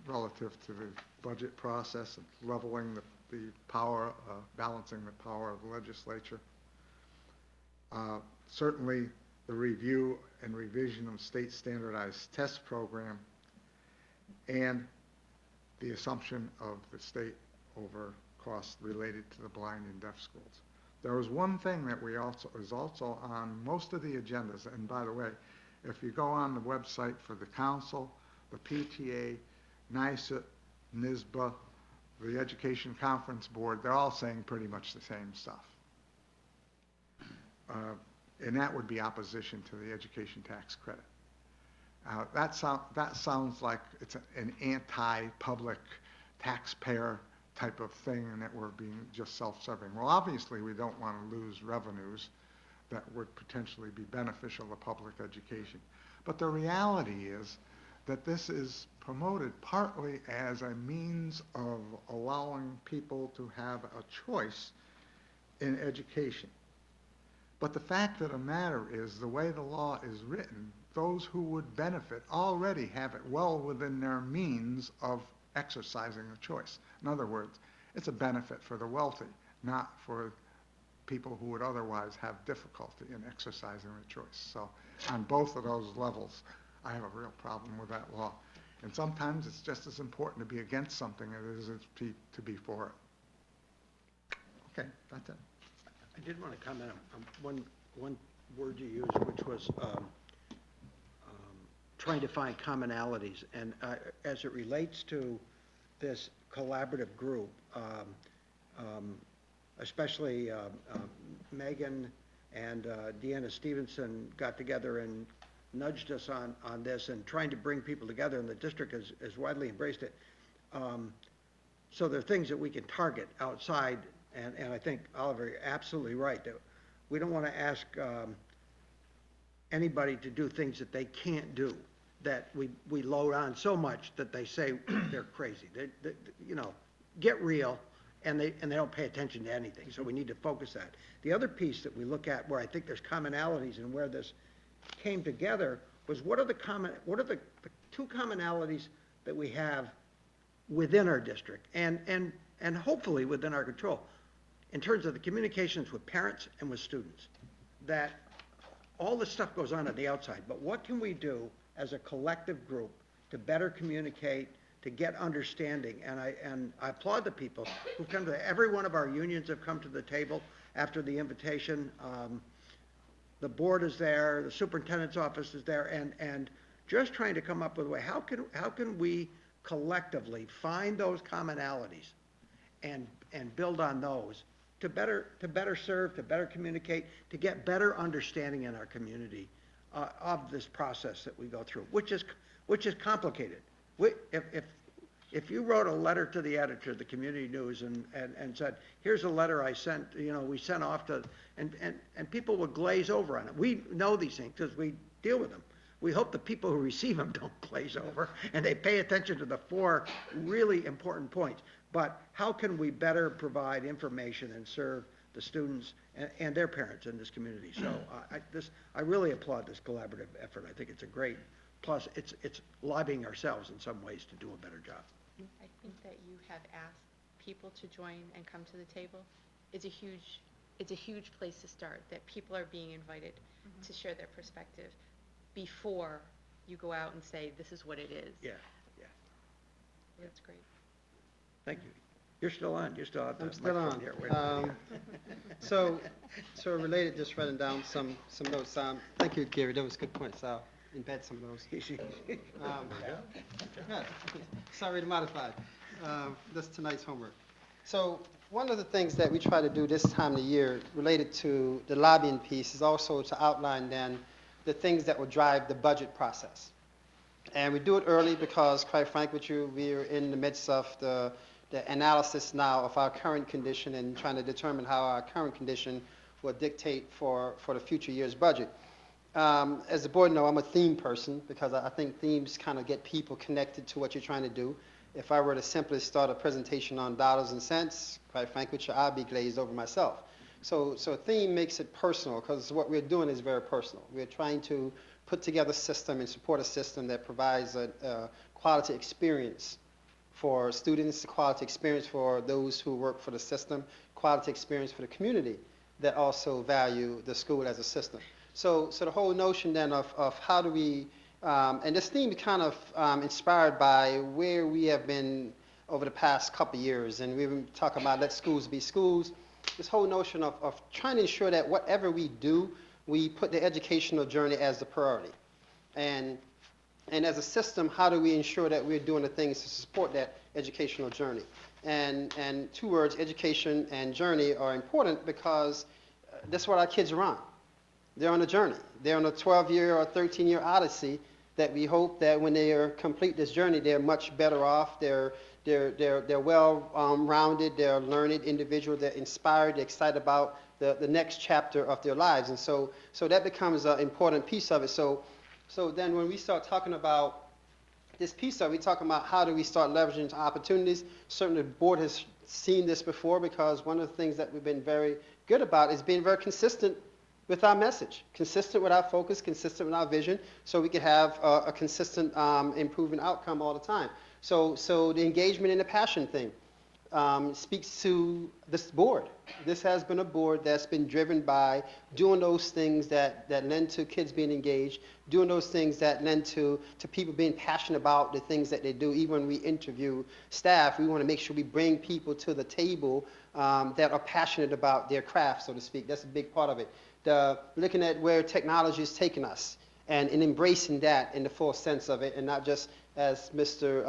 Speaker 4: relative to the budget process and leveling the power, balancing the power of the legislature. Certainly, the review and revision of state standardized test program and the assumption of the state over costs related to the blind and deaf schools. There was one thing that is also on most of the agendas, and by the way, if you go on the website for the council, the PTA, NISA, NISBA, the Education Conference Board, they're all saying pretty much the same stuff. And that would be opposition to the education tax credit. That sounds like it's an anti-public taxpayer type of thing and that we're being just self-serving. Well, obviously, we don't want to lose revenues that would potentially be beneficial to public education. But the reality is that this is promoted partly as a means of allowing people to have a choice in education. But the fact of the matter is, the way the law is written, those who would benefit already have it well within their means of exercising a choice. In other words, it's a benefit for the wealthy, not for people who would otherwise have difficulty in exercising a choice. So on both of those levels, I have a real problem with that law. And sometimes it's just as important to be against something as it is to be for it. Okay, that's it.
Speaker 1: I did want to comment on one word you used, which was trying to find commonalities. And as it relates to this collaborative group, especially Megan and Deanna Stevenson got together and nudged us on this and trying to bring people together, and the district has widely embraced it. So there are things that we can target outside, and I think, Oliver, you're absolutely right, that we don't want to ask anybody to do things that they can't do, that we load on so much that they say they're crazy. They get real, and they don't pay attention to anything, so we need to focus that. The other piece that we look at where I think there's commonalities and where this came together was what are the two commonalities that we have within our district and hopefully within our control in terms of the communications with parents and with students, that all this stuff goes on the outside, but what can we do as a collective group to better communicate, to get understanding? And I applaud the people who come to every one of our unions have come to the table after the invitation. The board is there, the superintendent's office is there, and just trying to come up with a way, how can we collectively find those commonalities and build on those to better serve, to better communicate, to get better understanding in our community of this process that we go through, which is complicated. If you wrote a letter to the editor of the Community News and said, here's a letter I sent, we sent off to, and people would glaze over on it. We know these things because we deal with them. We hope the people who receive them don't glaze over and they pay attention to the four really important points. But how can we better provide information and serve the students and their parents in this community? So I really applaud this collaborative effort. I think it's a great, plus it's lobbying ourselves in some ways to do a better job.
Speaker 5: I think that you have asked people to join and come to the table. It's a huge place to start, that people are being invited to share their perspective before you go out and say, this is what it is.
Speaker 1: Yeah.
Speaker 5: That's great.
Speaker 1: Thank you. You're still on, you still have the
Speaker 8: I'm still
Speaker 1: microphone
Speaker 8: on.
Speaker 1: here. Wait a minute.
Speaker 8: So related, just writing down some notes. Thank you, Gary, that was good points. I'll embed some of those. Yeah, sorry to modify. That's tonight's homework. So one of the things that we try to do this time of the year related to the lobbying piece is also to outline then the things that will drive the budget process. And we do it early because, quite frank with you, we are in the midst of the analysis now of our current condition and trying to determine how our current condition will dictate for the future year's budget. As the board know, I'm a theme person because I think themes kind of get people connected to what you're trying to do. If I were to simply start a presentation on dollars and cents, quite frankly, I'd be glazed over myself. So a theme makes it personal because what we're doing is very personal. We're trying to put together a system and support a system that provides a quality experience for students, quality experience for those who work for the system, quality experience for the community that also value the school as a system. So the whole notion then of how do we, and this theme kind of inspired by where we have been over the past couple of years, and we've been talking about let schools be schools, this whole notion of trying to ensure that whatever we do, we put the educational journey as the priority. And as a system, how do we ensure that we're doing the things to support that educational journey? And two words, education and journey, are important because that's what our kids are on. They're on a journey. They're on a 12-year or 13-year odyssey that we hope that when they complete this journey, they're much better off. They're well-rounded. They're learned individual. They're inspired. They're excited about the next chapter of their lives. And so that becomes an important piece of it. So then when we start talking about this piece of it, we talk about how do we start leveraging opportunities. Certainly the board has seen this before because one of the things that we've been very good about is being very consistent with our message, consistent with our focus, consistent with our vision, so we can have a consistent improving outcome all the time. So the engagement and the passion thing speaks to this board. This has been a board that's been driven by doing those things that lend to kids being engaged, doing those things that lend to people being passionate about the things that they do. Even when we interview staff, we want to make sure we bring people to the table that are passionate about their craft, so to speak. That's a big part of it. Looking at where technology is taking us and embracing that in the full sense of it, and not just, as Mr.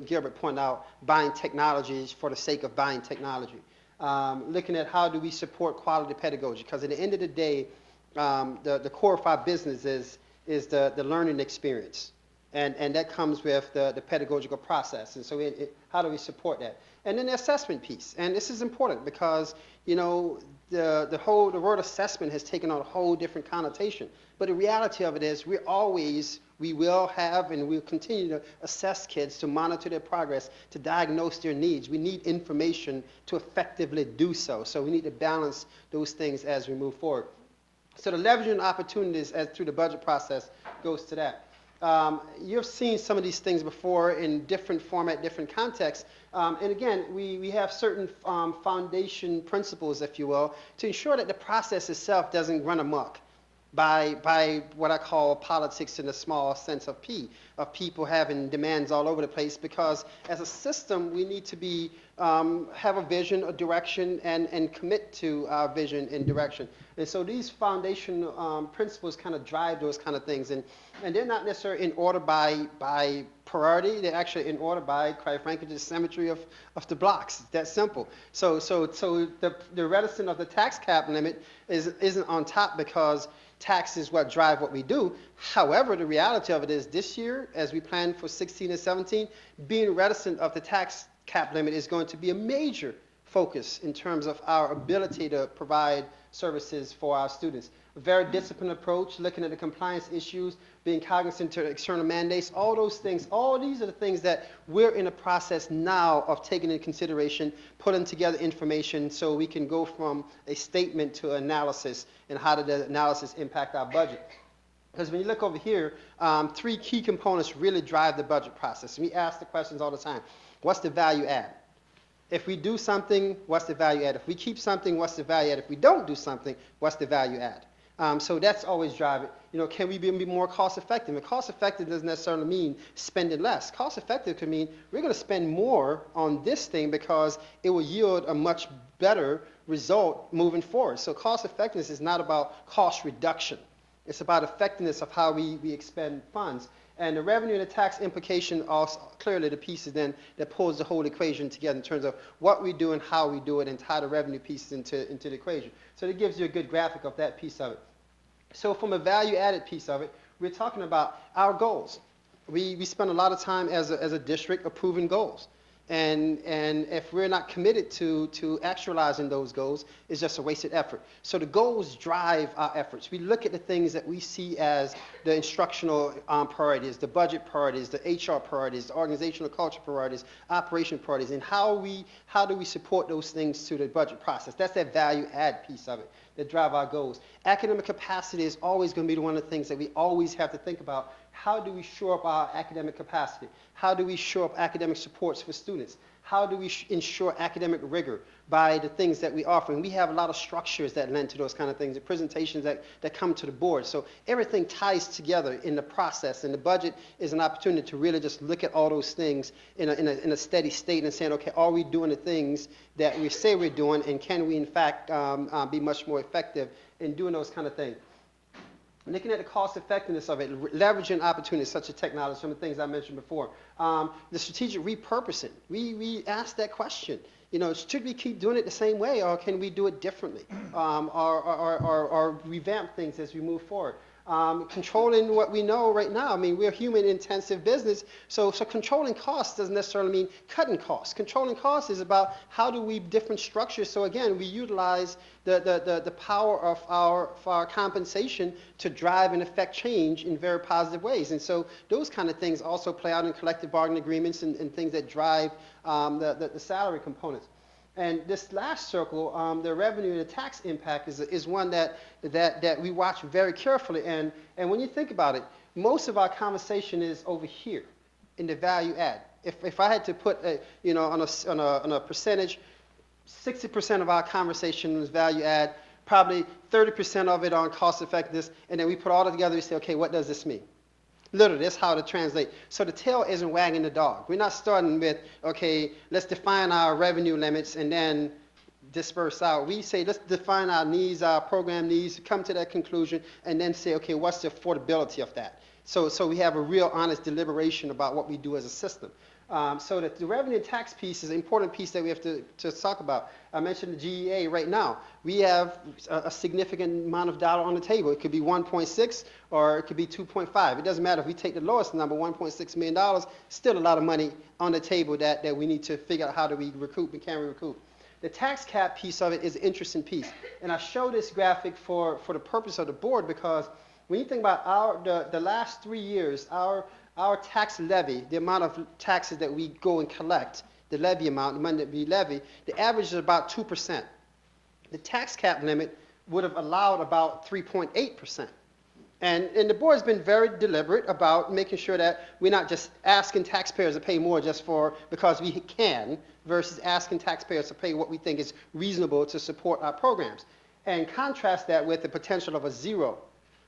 Speaker 8: Gilbert pointed out, buying technologies for the sake of buying technology. Looking at how do we support quality pedagogy, because at the end of the day, the core of our business is the learning experience, and that comes with the pedagogical process. And so how do we support that? And then the assessment piece, and this is important because, you know, the word assessment has taken on a whole different connotation. But the reality of it is we will have and we'll continue to assess kids, to monitor their progress, to diagnose their needs. We need information to effectively do so. So we need to balance those things as we move forward. So the leveraging opportunities through the budget process goes to that. You've seen some of these things before in different format, different contexts. And again, we have certain foundation principles, if you will, to ensure that the process itself doesn't run amok by what I call politics in the small sense of people having demands all over the place, because as a system, we need to have a vision, a direction, and commit to our vision and direction. And so these foundation principles kind of drive those kind of things. And they're not necessarily in order by priority. They're actually in order by, quite frankly, the symmetry of the blocks. It's that simple. So the reticence of the tax cap limit isn't on top because tax is what drive what we do. However, the reality of it is this year, as we plan for 16 and 17, being reticent of the tax cap limit is going to be a major focus in terms of our ability to provide services for our students. A very disciplined approach, looking at the compliance issues, being cognizant to external mandates, all those things, all these are the things that we're in the process now of taking into consideration, putting together information so we can go from a statement to analysis, and how did the analysis impact our budget. Because when you look over here, three key components really drive the budget process. And we ask the questions all the time. What's the value add? If we do something, what's the value add? If we keep something, what's the value add? If we don't do something, what's the value add? So that's always driving. Can we be more cost effective? And cost effective doesn't necessarily mean spending less. Cost effective could mean we're going to spend more on this thing because it will yield a much better result moving forward. So cost effectiveness is not about cost reduction. It's about effectiveness of how we expend funds. And the revenue and the tax implication are clearly the pieces then that pulls the whole equation together in terms of what we do and how we do it, and tie the revenue pieces into the equation. So it gives you a good graphic of that piece of it. So from a value-added piece of it, we're talking about our goals. We spend a lot of time as a district approving goals. And if we're not committed to actualizing those goals, it's just a wasted effort. So the goals drive our efforts. We look at the things that we see as the instructional priorities, the budget priorities, the HR priorities, the organizational culture priorities, operation priorities, and how do we support those things through the budget process. That's that value add piece of it that drive our goals. Academic capacity is always going to be one of the things that we always have to think about. How do we shore up our academic capacity? How do we shore up academic supports for students? How do we ensure academic rigor by the things that we offer? And we have a lot of structures that lend to those kind of things, the presentations that come to the board. So everything ties together in the process, and the budget is an opportunity to really just look at all those things in a steady state and saying, okay, are we doing the things that we say we're doing, and can we in fact be much more effective in doing those kind of things? Looking at the cost effectiveness of it, leveraging opportunities such as technology, some of the things I mentioned before. The strategic repurposing, we asked that question. Should we keep doing it the same way, or can we do it differently? Or revamp things as we move forward. Controlling what we know right now. I mean, we're a human-intensive business, so controlling costs doesn't necessarily mean cutting costs. Controlling costs is about how do we different structures, so again, we utilize the power of our compensation to drive and affect change in very positive ways. And so those kind of things also play out in collective bargaining agreements and things that drive the salary components. And this last circle, the revenue and the tax impact is one that we watch very carefully. And when you think about it, most of our conversation is over here in the value add. If I had to put on a percentage, 60% of our conversation is value add, probably 30% of it on cost effectiveness, and then we put all that together and say, okay, what does this mean? Literally, that's how to translate. So the tail isn't wagging the dog. We're not starting with, okay, let's define our revenue limits and then disperse out. We say, let's define our needs, our program needs, come to that conclusion, and then say, okay, what's the affordability of that? So we have a real honest deliberation about what we do as a system. So that the revenue and tax piece is an important piece that we have to talk about. I mentioned the GEA right now. We have a significant amount of dollar on the table. It could be 1.6 or it could be 2.5. It doesn't matter if we take the lowest number, $1.6 million, still a lot of money on the table that we need to figure out how do we recoup and can we recoup. The tax cap piece of it is an interesting piece. And I show this graphic for the purpose of the board because when you think about the last 3 years, our tax levy, the amount of taxes that we go and collect, the levy amount, the money that we levy, the average is about 2%. The tax cap limit would have allowed about 3.8%. And the board's been very deliberate about making sure that we're not just asking taxpayers to pay more just because we can, versus asking taxpayers to pay what we think is reasonable to support our programs. And contrast that with the potential of a zero.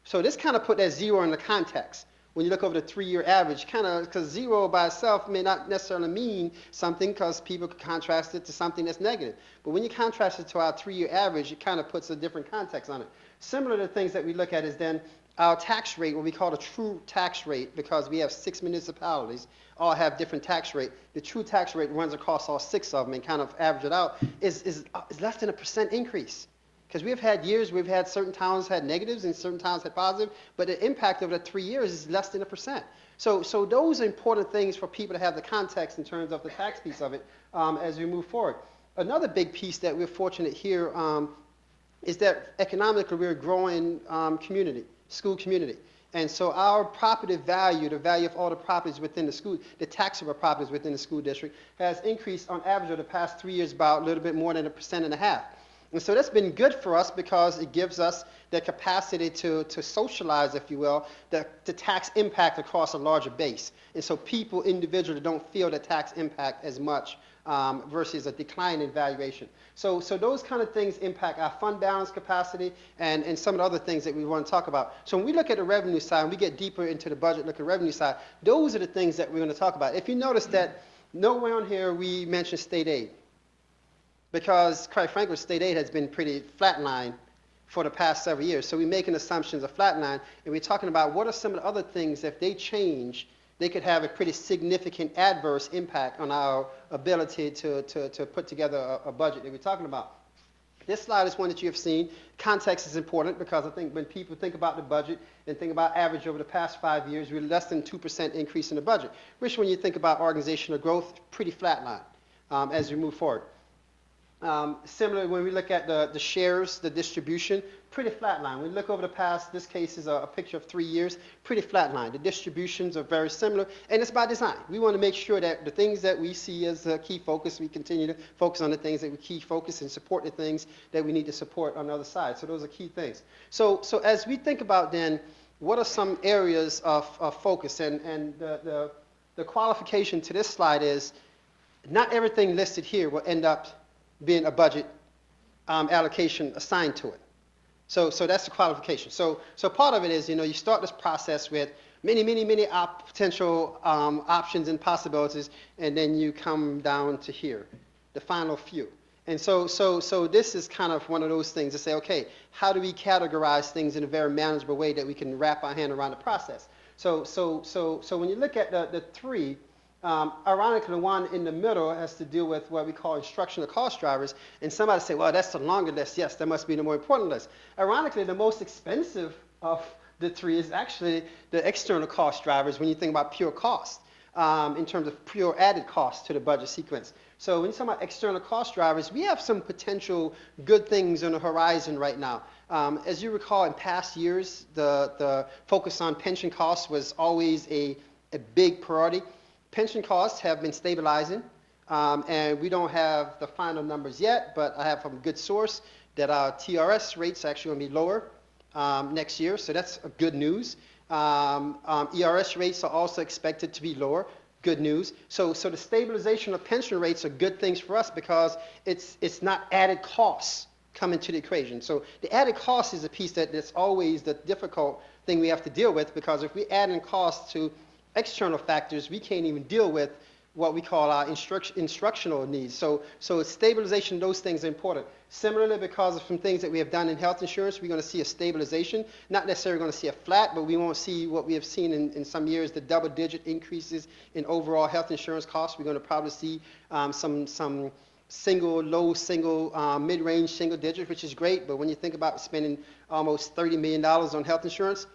Speaker 8: So this kind of put that zero in the context. When you look over the 3-year average, because zero by itself may not necessarily mean something because people could contrast it to something that's negative. But when you contrast it to our 3-year average, it kind of puts a different context on it. Similar to things that we look at is then our tax rate, what we call the true tax rate, because we have 6 municipalities, all have different tax rate. The true tax rate runs across all 6 of them and kind of average it out, is less than a % increase. Because we've had years, we've had certain towns had negatives and certain towns had positive, but the impact over the 3 years is less than a %. So those are important things for people to have the context in terms of the tax piece of it as we move forward. Another big piece that we're fortunate here is that economically we're a growing community, school community. And so our property value, the value of all the properties within the school, the taxable properties within the school district has increased on average over the past 3 years about a little bit more than 1.5%. And so that's been good for us because it gives us the capacity to socialize, if you will, the tax impact across a larger base. And so people individually don't feel the tax impact as much versus a decline in valuation. So those kind of things impact our fund balance capacity and some of the other things that we want to talk about. So when we look at the revenue side, and we get deeper into the budget, look at the revenue side, those are the things that we're going to talk about. If you notice that nowhere on here we mention state aid, because quite frankly, state aid has been pretty flatline for the past several years. So we're making assumptions of flatline, and we're talking about what are some of the other things, if they change, they could have a pretty significant adverse impact on our ability to put together a budget that we're talking about. This slide is one that you have seen. Context is important because I think when people think about the budget and think about average over the past 5 years, we're less than 2% increase in the budget, which when you think about organizational growth, pretty flatline as we move forward. Similarly, when we look at the shares, the distribution, pretty flat line. When we look over the past, this case is a picture of 3 years, pretty flat line. The distributions are very similar, and it's by design. We want to make sure that the things that we see as a key focus, we continue to focus on the things that we key focus and support the things that we need to support on the other side. So those are key things. So as we think about then, what are some areas of focus? And the qualification to this slide is not everything listed here will end up being a budget allocation assigned to it. So that's the qualification. So part of it is, you start this process with many potential options and possibilities, and then you come down to here, the final few. And so this is kind of one of those things to say, okay, how do we categorize things in a very manageable way that we can wrap our hand around the process? So when you look at the three, ironically, the one in the middle has to deal with what we call instructional cost drivers. And somebody say, well, that's the longer list. Yes, that must be the more important list. Ironically, the most expensive of the three is actually the external cost drivers when you think about pure cost, in terms of pure added cost to the budget sequence. So when you talk about external cost drivers, we have some potential good things on the horizon right now. As you recall, in past years, the focus on pension costs was always a big priority. Pension costs have been stabilizing, and we don't have the final numbers yet, but I have from a good source that our TRS rates are actually going to be lower next year, so that's good news. ERS rates are also expected to be lower, good news. So the stabilization of pension rates are good things for us because it's not added costs coming to the equation. So the added cost is a piece that's always the difficult thing we have to deal with, because if we add in costs to external factors, we can't even deal with what we call our instructional needs. So stabilization, those things are important. Similarly, because of some things that we have done in health insurance, we're going to see a stabilization. Not necessarily going to see a flat, but we won't see what we have seen in some years, the double-digit increases in overall health insurance costs. We're going to probably see some low single, mid-range single digit, which is great. But when you think about spending almost $30 million on health insurance,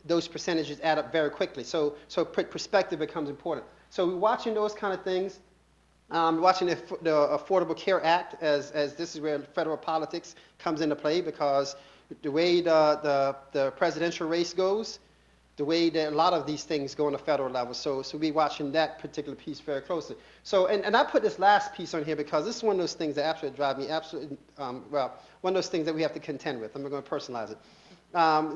Speaker 8: those percentages add up very quickly. So perspective becomes important. So we're watching those kind of things. Watching the Affordable Care Act as this is where federal politics comes into play, because the way the presidential race goes, the way that a lot of these things go on the federal level. So we're watching that particular piece very closely. So, and I put this last piece on here because this is one of those things that absolutely drive me one of those things that we have to contend with. I'm going to personalize it.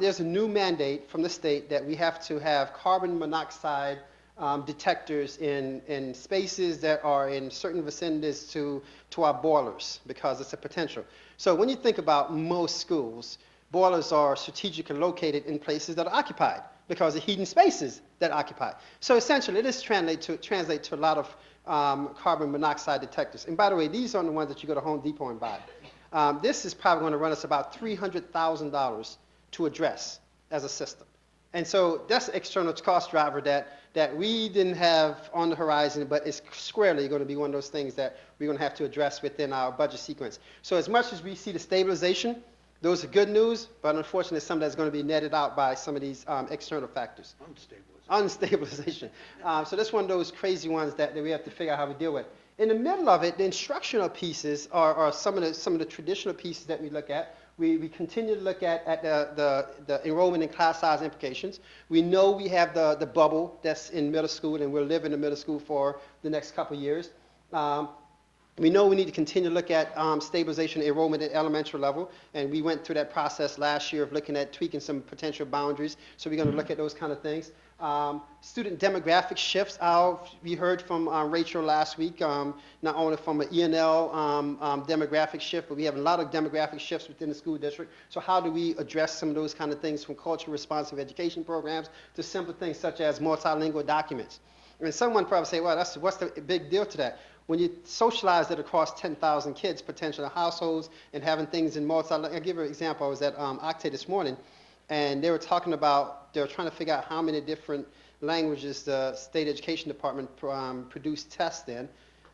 Speaker 8: There's a new mandate from the state that we have to have carbon monoxide detectors in spaces that are in certain vicinities to our boilers, because it's a potential. So when you think about most schools, boilers are strategically located in places that are occupied because of heating spaces that are occupied. So essentially, it is translate to a lot of carbon monoxide detectors. And by the way, these aren't the ones that you go to Home Depot and buy. This is probably going to run us about $300,000 to address as a system. And so that's an external cost driver that we didn't have on the horizon, but it's squarely going to be one of those things that we're going to have to address within our budget sequence. So as much as we see the stabilization, those are good news, but unfortunately some that's going to be netted out by some of these external factors. Unstabilization. So that's one of those crazy ones that we have to figure out how we deal with. In the middle of it, the instructional pieces are some of the traditional pieces that we look at. We continue to look at the enrollment and class size implications. We know we have the bubble that's in middle school, and we'll live in the middle school for the next couple of years. We know we need to continue to look at stabilization enrollment at elementary level, and we went through that process last year of looking at tweaking some potential boundaries, so we're going to look at those kind of things. Student demographic shifts. We heard from Rachel last week, not only from an ENL demographic shift, but we have a lot of demographic shifts within the school district. So how do we address some of those kind of things, from culturally responsive education programs to simple things such as multilingual documents? And someone probably say, well, what's the big deal to that? When you socialize it across 10,000 kids, potential households, and having things in I'll give you an example. I was at Octave this morning, and they were trying to figure out how many different languages the state education department produce tests in.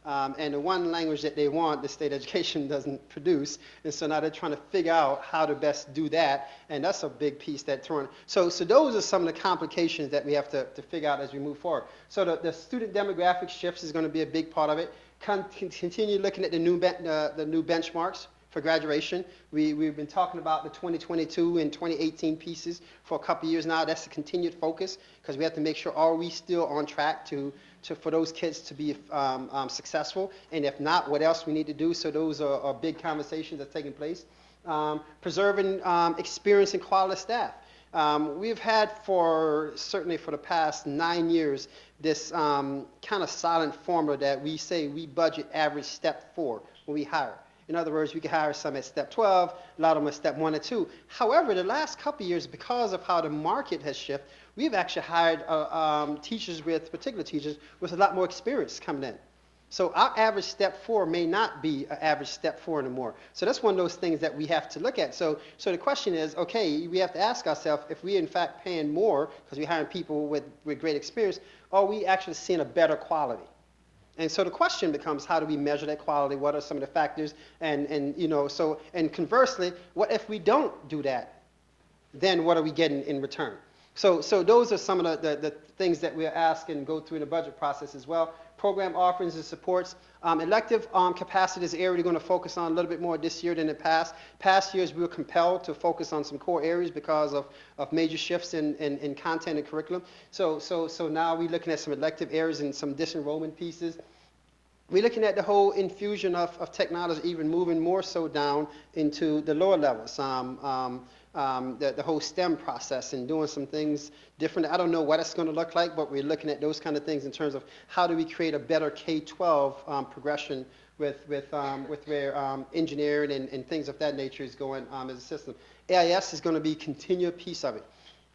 Speaker 8: And the one language that they want, the state education doesn't produce. And so now they're trying to figure out how to best do that. And that's a big piece that throwing. So those are some of the complications that we have to figure out as we move forward. So the student demographic shifts is going to be a big part of it. Continue looking at the new benchmarks for graduation. We've been talking about the 2022 and 2018 pieces for a couple of years now. That's a continued focus, because we have to make sure, are we still on track for those kids to be successful? And if not, what else we need to do? So those are big conversations that's taking place. Preserving experience and quality staff. We've had certainly for the past 9 years, this kind of silent formula that we say we budget average step 4 when we hire. In other words, we can hire some at step 12, a lot of them at step 1 and 2. However, the last couple of years, because of how the market has shifted, we've actually hired particular teachers with a lot more experience coming in. So our average step 4 may not be an average step 4 anymore. So that's one of those things that we have to look at. So the question is, okay, we have to ask ourselves, if we're in fact paying more because we're hiring people with great experience, are we actually seeing a better quality? And so the question becomes, how do we measure that quality? What are some of the factors? And conversely, what if we don't do that? Then what are we getting in return? So those are some of the things that we're asking and go through in the budget process as well. Program offerings and supports. Elective capacity is an area we're going to focus on a little bit more this year than in the past. Past years, we were compelled to focus on some core areas because of major shifts in content and curriculum. So now we're looking at some elective areas and some disenrollment pieces. We're looking at the whole infusion of technology, even moving more so down into the lower levels. The whole STEM process and doing some things different. I don't know what it's going to look like, but we're looking at those kind of things in terms of how do we create a better K-12 progression with where engineering and things of that nature is going as a system. AIS is going to be a continual piece of it.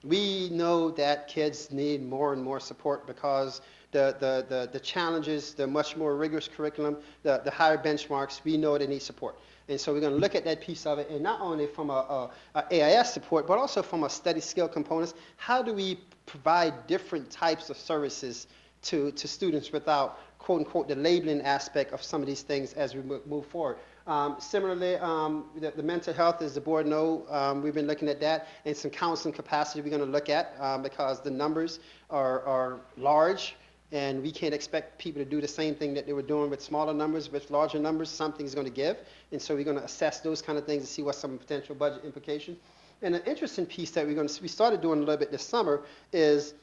Speaker 8: We know that kids need more and more support because the challenges, the much more rigorous curriculum, the higher benchmarks, we know they need support. And so we're going to look at that piece of it, and not only from a AIS support, but also from a study skill components. How do we provide different types of services to students without, quote unquote, the labeling aspect of some of these things as we move forward? Similarly, the mental health, as the board know, we've been looking at that, and some counseling capacity we're going to look at because the numbers are large. And we can't expect people to do the same thing that they were doing with smaller numbers. With larger numbers, something's going to give. And so we're going to assess those kind of things and see what some potential budget implications. And an interesting piece that we started doing a little bit this summer is,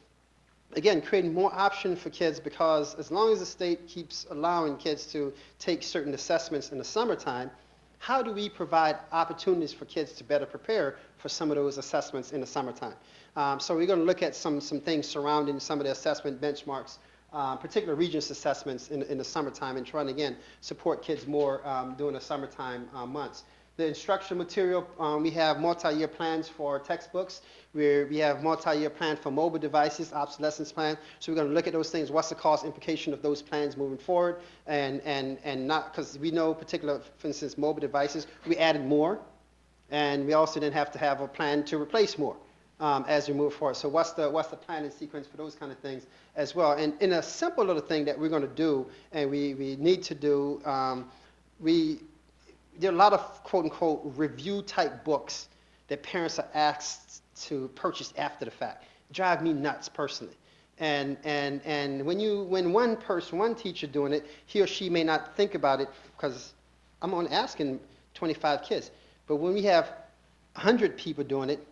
Speaker 8: again, creating more options for kids, because as long as the state keeps allowing kids to take certain assessments in the summertime, how do we provide opportunities for kids to better prepare for some of those assessments in the summertime? So we're going to look at some things surrounding some of the assessment benchmarks, particular Regents assessments in the summertime, and trying to, again, support kids more during the summertime months. The instructional material, we have multi-year plans for textbooks. We have multi-year plan for mobile devices, obsolescence plan. So we're going to look at those things. What's the cost implication of those plans moving forward? And not, because we know particular, for instance, mobile devices, we added more, and we also didn't have to have a plan to replace more. As we move forward. So what's the planning sequence for those kind of things as well? And in a simple little thing that we're going to do, and we need to do, there are a lot of quote-unquote review-type books that parents are asked to purchase after the fact. Drive me nuts personally. And when one teacher doing it, he or she may not think about it, because I'm only asking 25 kids. But when we have 100 people doing it,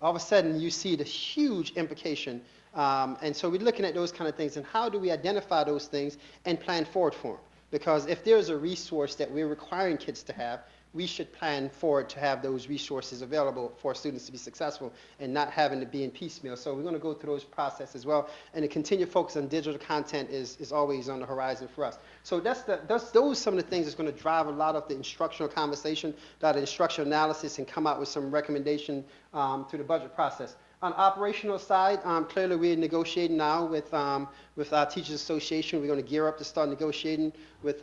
Speaker 8: all of a sudden you see the huge implication. And so we're looking at those kind of things, and how do we identify those things and plan forward for them? Because if there's a resource that we're requiring kids to have, we should plan for it to have those resources available for students to be successful and not having to be in piecemeal. So we're going to go through those processes as well. And the continued focus on digital content is always on the horizon for us. So those some of the things that's going to drive a lot of the instructional conversation, a lot of the instructional analysis, and come out with some recommendation through the budget process. On the operational side, clearly we're negotiating now with our Teachers Association. We're going to gear up to start negotiating with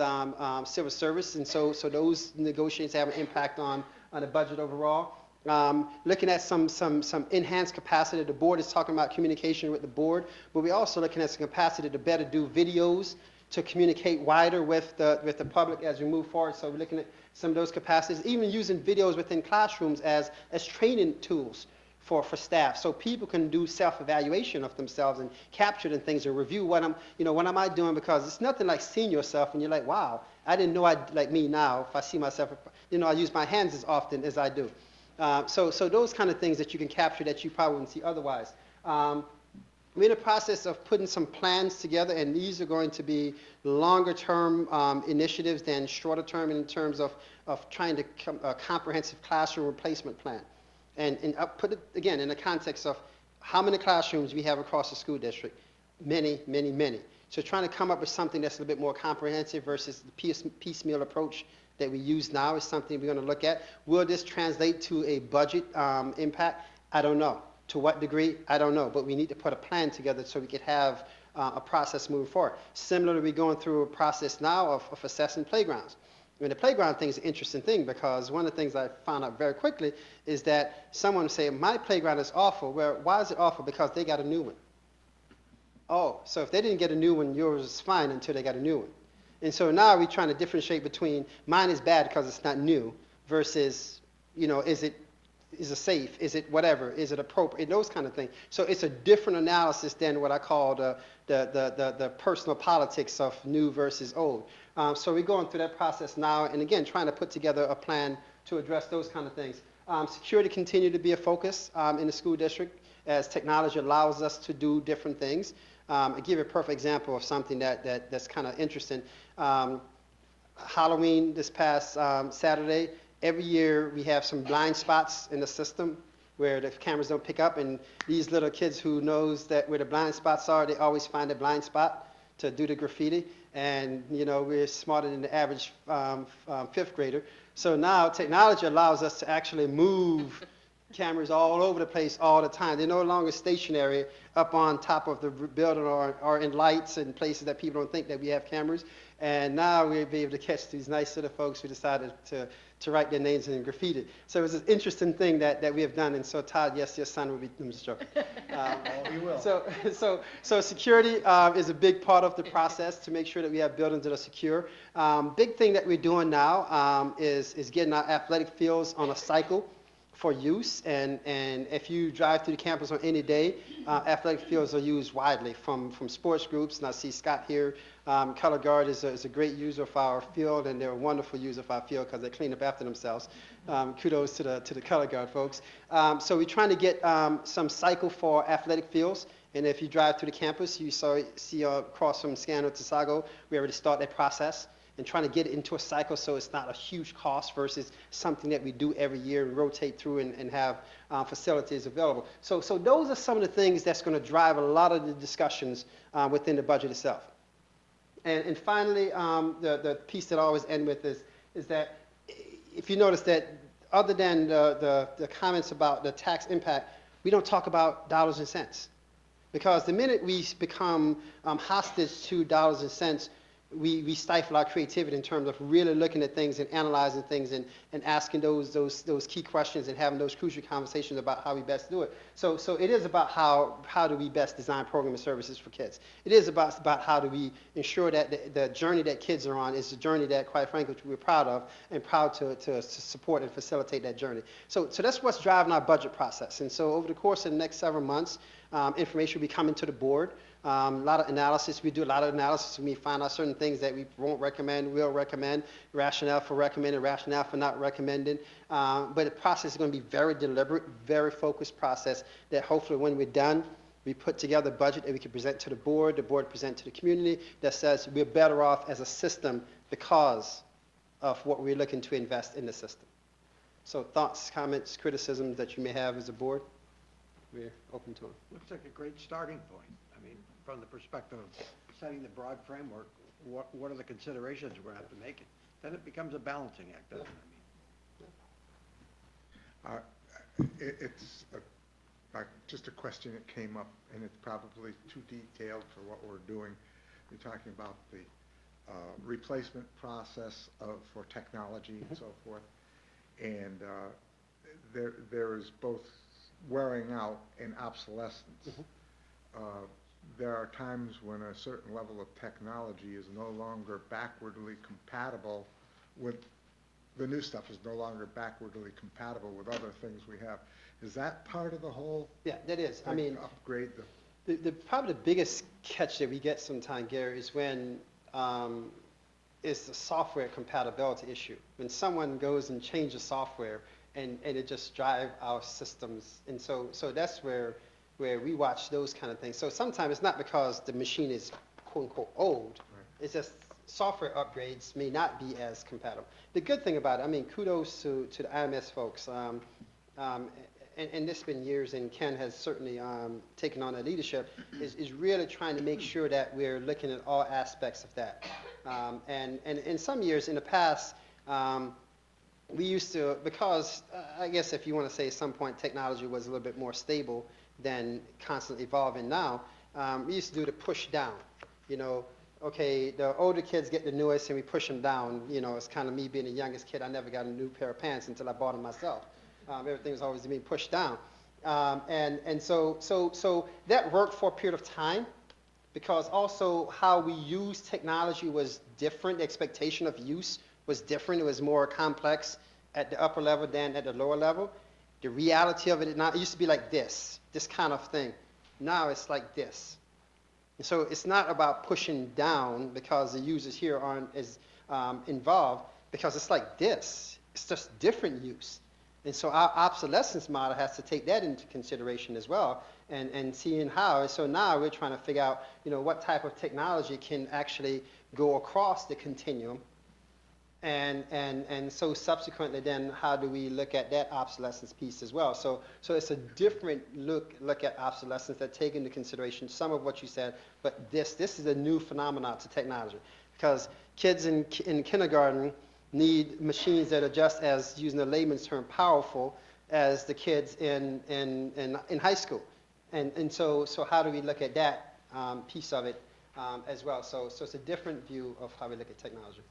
Speaker 8: civil service, and so those negotiations have an impact on the budget overall. Looking at some enhanced capacity. The board is talking about communication with the board, but we're also looking at some capacity to better do videos to communicate wider with the public as we move forward. So we're looking at some of those capacities, even using videos within classrooms as training tools for staff, so people can do self-evaluation of themselves and capture the things and review what am I doing, because it's nothing like seeing yourself and you're like, wow, I didn't know I'd like me now. If I see myself, I use my hands as often as I do. So those kind of things that you can capture that you probably wouldn't see otherwise. We're in the process of putting some plans together, and these are going to be longer-term initiatives than shorter-term in terms of trying to a comprehensive classroom replacement plan. And put it, again, in the context of how many classrooms we have across the school district. Many, many, many. So trying to come up with something that's a little bit more comprehensive versus the piecemeal approach that we use now is something we're going to look at. Will this translate to a budget impact? I don't know. To what degree? I don't know. But we need to put a plan together so we could have a process moving forward. Similarly, we're going through a process now of assessing playgrounds. I mean, the playground thing is an interesting thing, because one of the things I found out very quickly is that someone would say, my playground is awful. Well, why is it awful? Because they got a new one. Oh, so if they didn't get a new one, yours is fine until they got a new one. And so now we're trying to differentiate between mine is bad because it's not new versus, is it safe? Is it whatever? Is it appropriate? Those kind of things. So it's a different analysis than what I call the personal politics of new versus old. So we're going through that process now, and again, trying to put together a plan to address those kind of things. Security continue to be a focus in the school district as technology allows us to do different things. I'll give you a perfect example of something that's kind of interesting. Halloween this past Saturday, every year we have some blind spots in the system where the cameras don't pick up, and these little kids who knows that where the blind spots are, they always find a blind spot to do the graffiti. And, we're smarter than the average fifth grader. So now technology allows us to actually move cameras all over the place all the time. They're no longer stationary up on top of the building or in lights and places that people don't think that we have cameras. And now we'll be able to catch these nice little folks who decided to write their names in graffiti. So it was an interesting thing that we have done. And so Todd, yes, your son will be, I'm just joking.
Speaker 6: He will.
Speaker 8: So security is a big part of the process to make sure that we have buildings that are secure. Big thing that we're doing now is getting our athletic fields on a cycle for use, and if you drive through the campus on any day, athletic fields are used widely from sports groups, and I see Scott here. Color Guard is a great user of our field, and they're a wonderful user of our field because they clean up after themselves. Kudos to the Color Guard folks. So we're trying to get some cycle for athletic fields, and if you drive through the campus, you see across from Scano to Sago, we already start that process. And trying to get it into a cycle so it's not a huge cost versus something that we do every year and rotate through and have facilities available. So those are some of the things that's going to drive a lot of the discussions within the budget itself. And finally, the piece that I always end with is that if you notice that other than the comments about the tax impact, we don't talk about dollars and cents. Because the minute we become hostage to dollars and cents, we stifle our creativity in terms of really looking at things and analyzing things and asking those key questions and having those crucial conversations about how we best do it. So it is about how do we best design program and services for kids. It is about how do we ensure that the journey that kids are on is a journey that, quite frankly, we're proud of and proud to support and facilitate that journey. So that's what's driving our budget process. And so over the course of the next several months, information will be coming to the board. A lot of analysis. We do a lot of analysis when we find out certain things that we won't recommend, will recommend, rationale for recommending, rationale for not recommending. But the process is going to be very deliberate, very focused process that hopefully when we're done, we put together a budget that we can present to the board present to the community that says we're better off as a system because of what we're looking to invest in the system. So thoughts, comments, criticisms that you may have as a board, we're open to them.
Speaker 1: Looks like a great starting point. I mean, from the perspective of setting the broad framework, what are the considerations we're going to have to make it? Then it becomes a balancing act, doesn't it?
Speaker 4: It's just a question that came up, and it's probably too detailed for what we're doing. You're talking about the replacement process for technology and so forth, and there is both wearing out and obsolescence. There are times when a certain level of technology is no longer backwardly compatible with, the new stuff is no longer backwardly compatible with other things we have. Is that part of the whole?
Speaker 8: Yeah, that is. I mean,
Speaker 4: upgrade
Speaker 8: probably the biggest catch that we get sometimes, Gary, is when is the software compatibility issue. When someone goes and changes software and it just drives our systems. And so that's where we watch those kind of things. So sometimes it's not because the machine is quote unquote old. Right. It's just software upgrades may not be as compatible. The good thing about it, I mean, kudos to the IMS folks. And this has been years, and Ken has certainly taken on that leadership, is really trying to make sure that we're looking at all aspects of that. And in some years in the past, we used to, because I guess if you want to say at some point technology was a little bit more stable than constantly evolving now, we used to do the push down. You know, okay, the older kids get the newest and we push them down. You know, it's kind of me being the youngest kid. I never got a new pair of pants until I bought them myself. Everything was always being pushed down. And so that worked for a period of time, because also how we use technology was different. The expectation of use was different. It was more complex at the upper level than at the lower level. The reality of it now, it used to be like this kind of thing. Now it's like this. And so it's not about pushing down because the users here aren't as involved, because it's like this. It's just different use. And so our obsolescence model has to take that into consideration as well, and seeing how. So now we're trying to figure out, you know, what type of technology can actually go across the continuum, and so subsequently then how do we look at that obsolescence piece as well. So it's a different look at obsolescence that take into consideration some of what you said, but this is a new phenomenon to technology, because kids in kindergarten need machines that are just as, using the layman's term, powerful as the kids in high school. And so how do we look at that piece of it as well? So it's a different view of how we look at technology.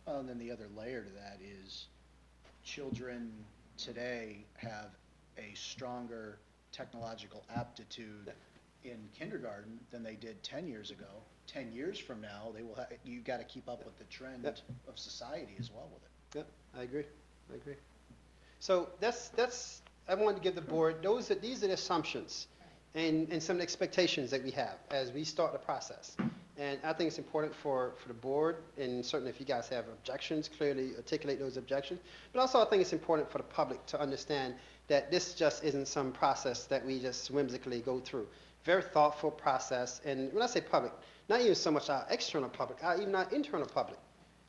Speaker 3: Well, and then the other layer to that is children today have a stronger technological aptitude in kindergarten than they did 10 years ago. 10 years from now, they will you've got to keep up with the trend of society as well with it.
Speaker 8: Yep, I agree. So that's I wanted to give the board, these are the assumptions and some expectations that we have as we start the process. And I think it's important for the board, and certainly if you guys have objections, clearly articulate those objections. But also I think it's important for the public to understand that this just isn't some process that we just whimsically go through. Very thoughtful process. And when I say public, not even so much our external public, even our internal public,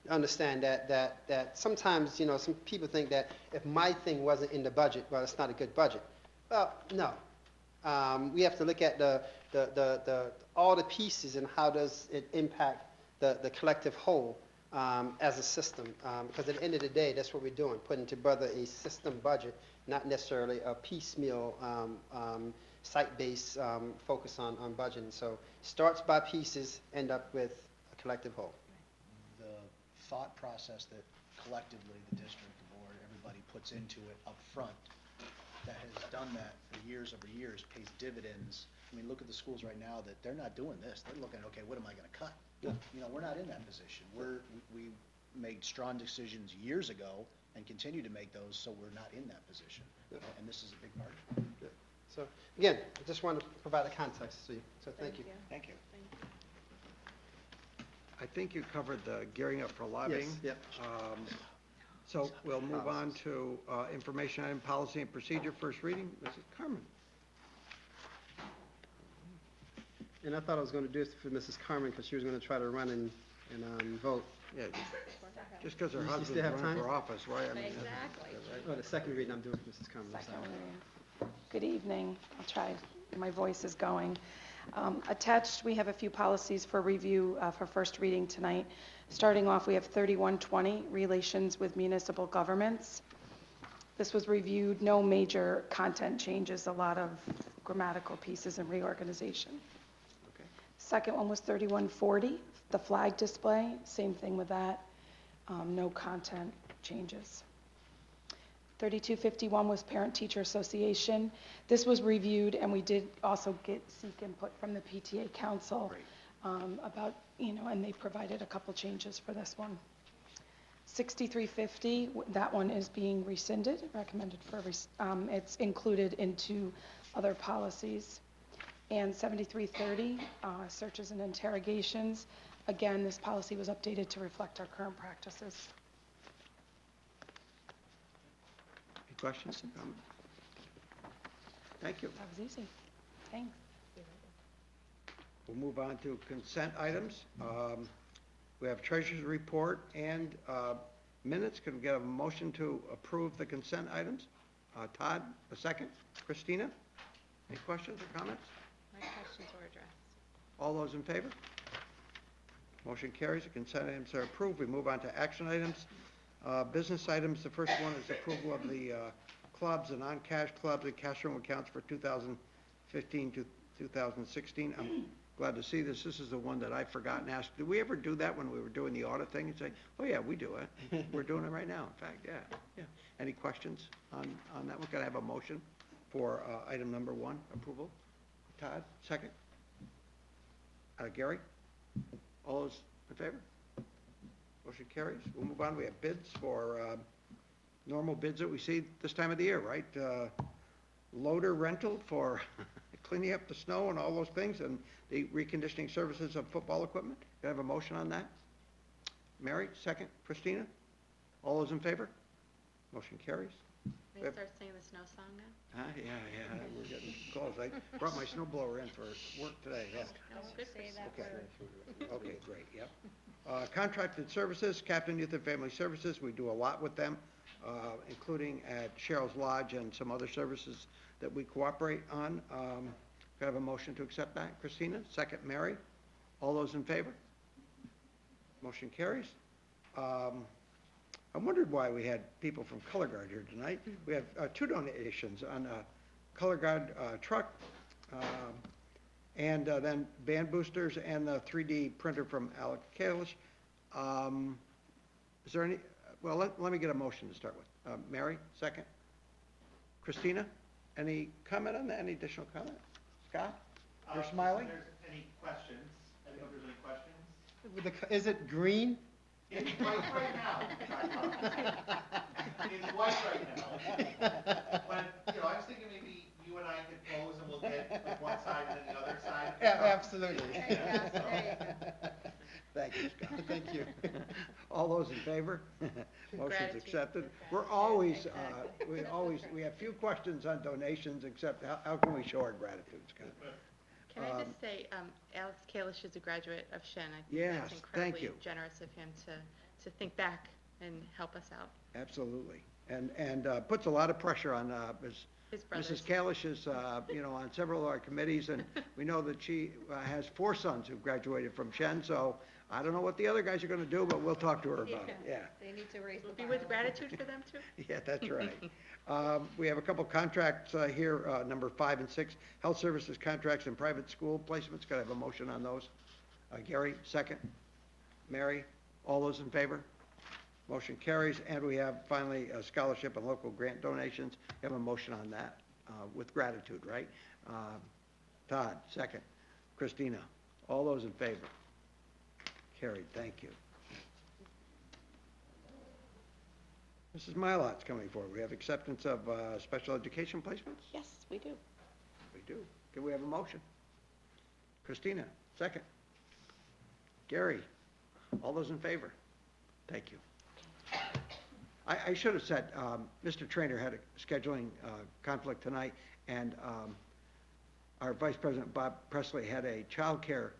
Speaker 8: understand that sometimes, you know, some people think that if my thing wasn't in the budget, well, it's not a good budget. Well, no. We have to look at all the pieces and how does it impact the collective whole as a system. Because at the end of the day, that's what we're doing, putting together a system budget, not necessarily a piecemeal site-based focus on budgeting. So starts by pieces, end up with a collective whole.
Speaker 3: The thought process that collectively the district, the board, everybody puts into it up front, that has done that for years over years, pays dividends. I mean, look at the schools right now that they're not doing this. They're looking, okay, what am I going to cut?
Speaker 8: Yeah.
Speaker 3: You know, we're not in that position. We made strong decisions years ago and continue to make those, so we're not in that position.
Speaker 8: Yeah.
Speaker 3: And this is a big part of it.
Speaker 8: Yeah. So again, I just want to provide a context to you. So thank you.
Speaker 1: Thank you. I think you covered the gearing up for lobbying.
Speaker 8: Yes, yep.
Speaker 1: So we'll move on to information item, policy and procedure, first reading. Mrs. Carmen.
Speaker 8: And I thought I was going to do this for Mrs. Carmen because she was going to try to run and and vote.
Speaker 1: Yeah, just because her
Speaker 8: You
Speaker 1: husband's
Speaker 8: still have
Speaker 1: running
Speaker 8: time?
Speaker 1: for office, right? I mean,
Speaker 2: Exactly.
Speaker 8: Oh, the second reading I'm doing for Mrs. Cummings. I'm
Speaker 9: Second
Speaker 8: sorry.
Speaker 9: reading. Good evening. I'll try, my voice is going. Attached, we have a few policies for review for first reading tonight. Starting off, we have 3120, Relations with Municipal Governments. This was reviewed, no major content changes, a lot of grammatical pieces and reorganization.
Speaker 1: Okay.
Speaker 9: Second one was 3140, the flag display, same thing with that, no content changes. 3251 was Parent-Teacher Association. This was reviewed, and we did also seek input from the PTA Council about, and they provided a couple changes for this one. 6350, that one is being rescinded, recommended for, it's included into other policies. And 7330, searches and interrogations. Again, this policy was updated to reflect our current practices.
Speaker 1: Any questions? Comments? Thank you.
Speaker 9: That was easy. Thanks.
Speaker 1: We'll move on to consent items. We have treasurer's report and minutes. Can we get a motion to approve the consent items? Todd, a second. Christina, any questions or comments?
Speaker 5: My questions were addressed.
Speaker 1: All those in favor? Motion carries. The consent items are approved. We move on to action items. Business items, the first one is approval of the clubs and non-cash clubs and cash room accounts for 2015 to 2016. I'm glad to see this. This is the one that I forgot and asked. Did we ever do that when we were doing the audit thing and say, oh yeah, we do it? We're doing it right now, in fact, yeah. Any questions on that one? Can I have a motion for item number one, approval? Todd, second? Gary? All those in favor? Motion carries. We'll move on. We have bids for normal bids that we see this time of the year, right? Loader rental for cleaning up the snow and all those things, and the reconditioning services of football equipment. Can I have a motion on that? Mary, second. Christina? All those in favor? Motion carries.
Speaker 5: May I start singing the snow song now?
Speaker 1: Yeah, we're getting close. I brought my snowblower in for work today, yeah.
Speaker 5: No, good for you.
Speaker 1: Okay, great, yep. Contracted services, Captain Youth and Family Services, we do a lot with them, including at Cheryl's Lodge and some other services that we cooperate on. Can I have a motion to accept that? Christina, second. Mary? All those in favor? Motion carries. I wondered why we had people from Color Guard here tonight. We have two donations on a Color Guard truck, and then band boosters and the 3D printer from Alec Kalish. Is there any, well, let me get a motion to start with. Mary, second. Christina, any comment on that? Any additional comment? Scott? You're smiling?
Speaker 6: If there's any questions, I don't know if there's any questions.
Speaker 8: Is it green?
Speaker 6: It's white right now. It's white right now. But, I was thinking maybe you and I could pose and we'll get with one side and then the other side.
Speaker 8: Absolutely.
Speaker 1: Thank you, Scott.
Speaker 8: Thank you.
Speaker 1: All those in favor? Motion's
Speaker 5: Gratitude.
Speaker 1: accepted. We're always, we have few questions on donations, except how can we show our gratitude, Scott?
Speaker 5: Can I just say, Alex Kalish is a graduate of Shen. I think
Speaker 1: Yes,
Speaker 5: that's
Speaker 1: thank
Speaker 5: incredibly
Speaker 1: you.
Speaker 5: generous of him to think back and help us out.
Speaker 1: Absolutely. And puts a lot of pressure on
Speaker 5: His brothers.
Speaker 1: Mrs. Kalish is, on several of our committees, and we know that she has 4 sons who graduated from Shen, so I don't know what the other guys are going to do, but we'll talk to her about it, yeah.
Speaker 2: They need to raise the
Speaker 5: We'll be
Speaker 2: bar.
Speaker 5: with gratitude for them too.
Speaker 1: Yeah, that's right. We have a couple contracts here, number 5 and 6, health services contracts and private school placements. Could I have a motion on those? Gary, second. Mary, all those in favor? Motion carries. And we have finally a scholarship and local grant donations. We have a motion on that with gratitude, right? Todd, second. Christina, all those in favor? Carried, thank you. Mrs. Mylot's coming forward. We have acceptance of special education placements?
Speaker 9: Yes, we do.
Speaker 1: We do. Can we have a motion? Christina, second. Gary, all those in favor? Thank you. I should have said, Mr. Trainer had a scheduling conflict tonight, and our Vice President, Bob Presley, had a child care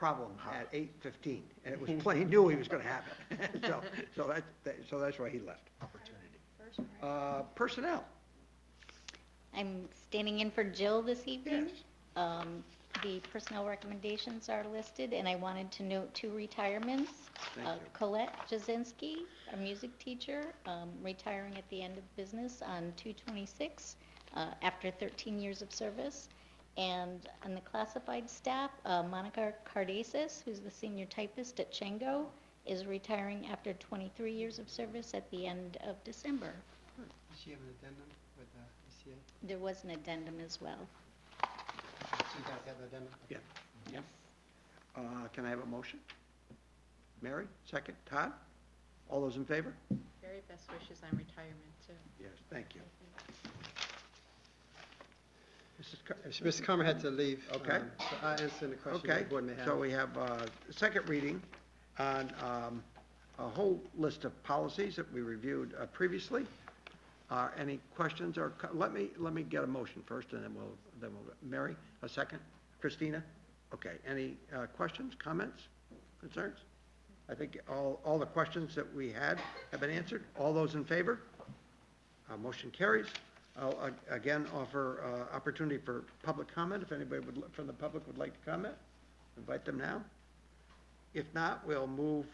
Speaker 1: problem at 8:15, and it was plain knew he was going to have it. So that's why he left. Personnel.
Speaker 10: I'm standing in for Jill this evening.
Speaker 1: Yes.
Speaker 10: The personnel recommendations are listed, and I wanted to note 2 retirements.
Speaker 1: Thank you.
Speaker 10: Colette Jasinski, a music teacher, retiring at the end of business on 2/26 after 13 years of service. And on the classified staff, Monica Cardasis, who's the senior typist at Chango, is retiring after 23 years of service at the end of December.
Speaker 8: Does she have an addendum with the ECA?
Speaker 10: There was an addendum as well.
Speaker 8: So you guys have an addendum?
Speaker 1: Yeah. Can I have a motion? Mary, second. Todd? All those in favor?
Speaker 5: Very best wishes on retirement, too.
Speaker 1: Yes, thank you.
Speaker 8: Mr. Carmer had to leave.
Speaker 1: Okay.
Speaker 8: So I answer any questions the
Speaker 1: Okay,
Speaker 8: board may have.
Speaker 1: so we have second reading on a whole list of policies that we reviewed previously. Any questions or, let me get a motion first, and then we'll, Mary, a second? Christina? Okay, any questions, comments, concerns? I think all the questions that we had have been answered. All those in favor? Motion carries. I'll again offer opportunity for public comment. If anybody from the public would like to comment, invite them now. If not, we'll move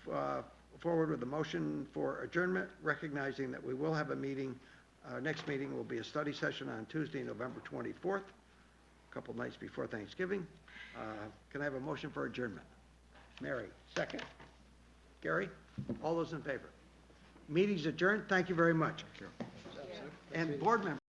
Speaker 1: forward with the motion for adjournment, recognizing that we will have a meeting. Our next meeting will be a study session on Tuesday, November 24th, a couple nights before Thanksgiving. Can I have a motion for adjournment? Mary, second. Gary, all those in favor? Meeting's adjourned. Thank you very much.
Speaker 4: Thank you.
Speaker 1: And board members.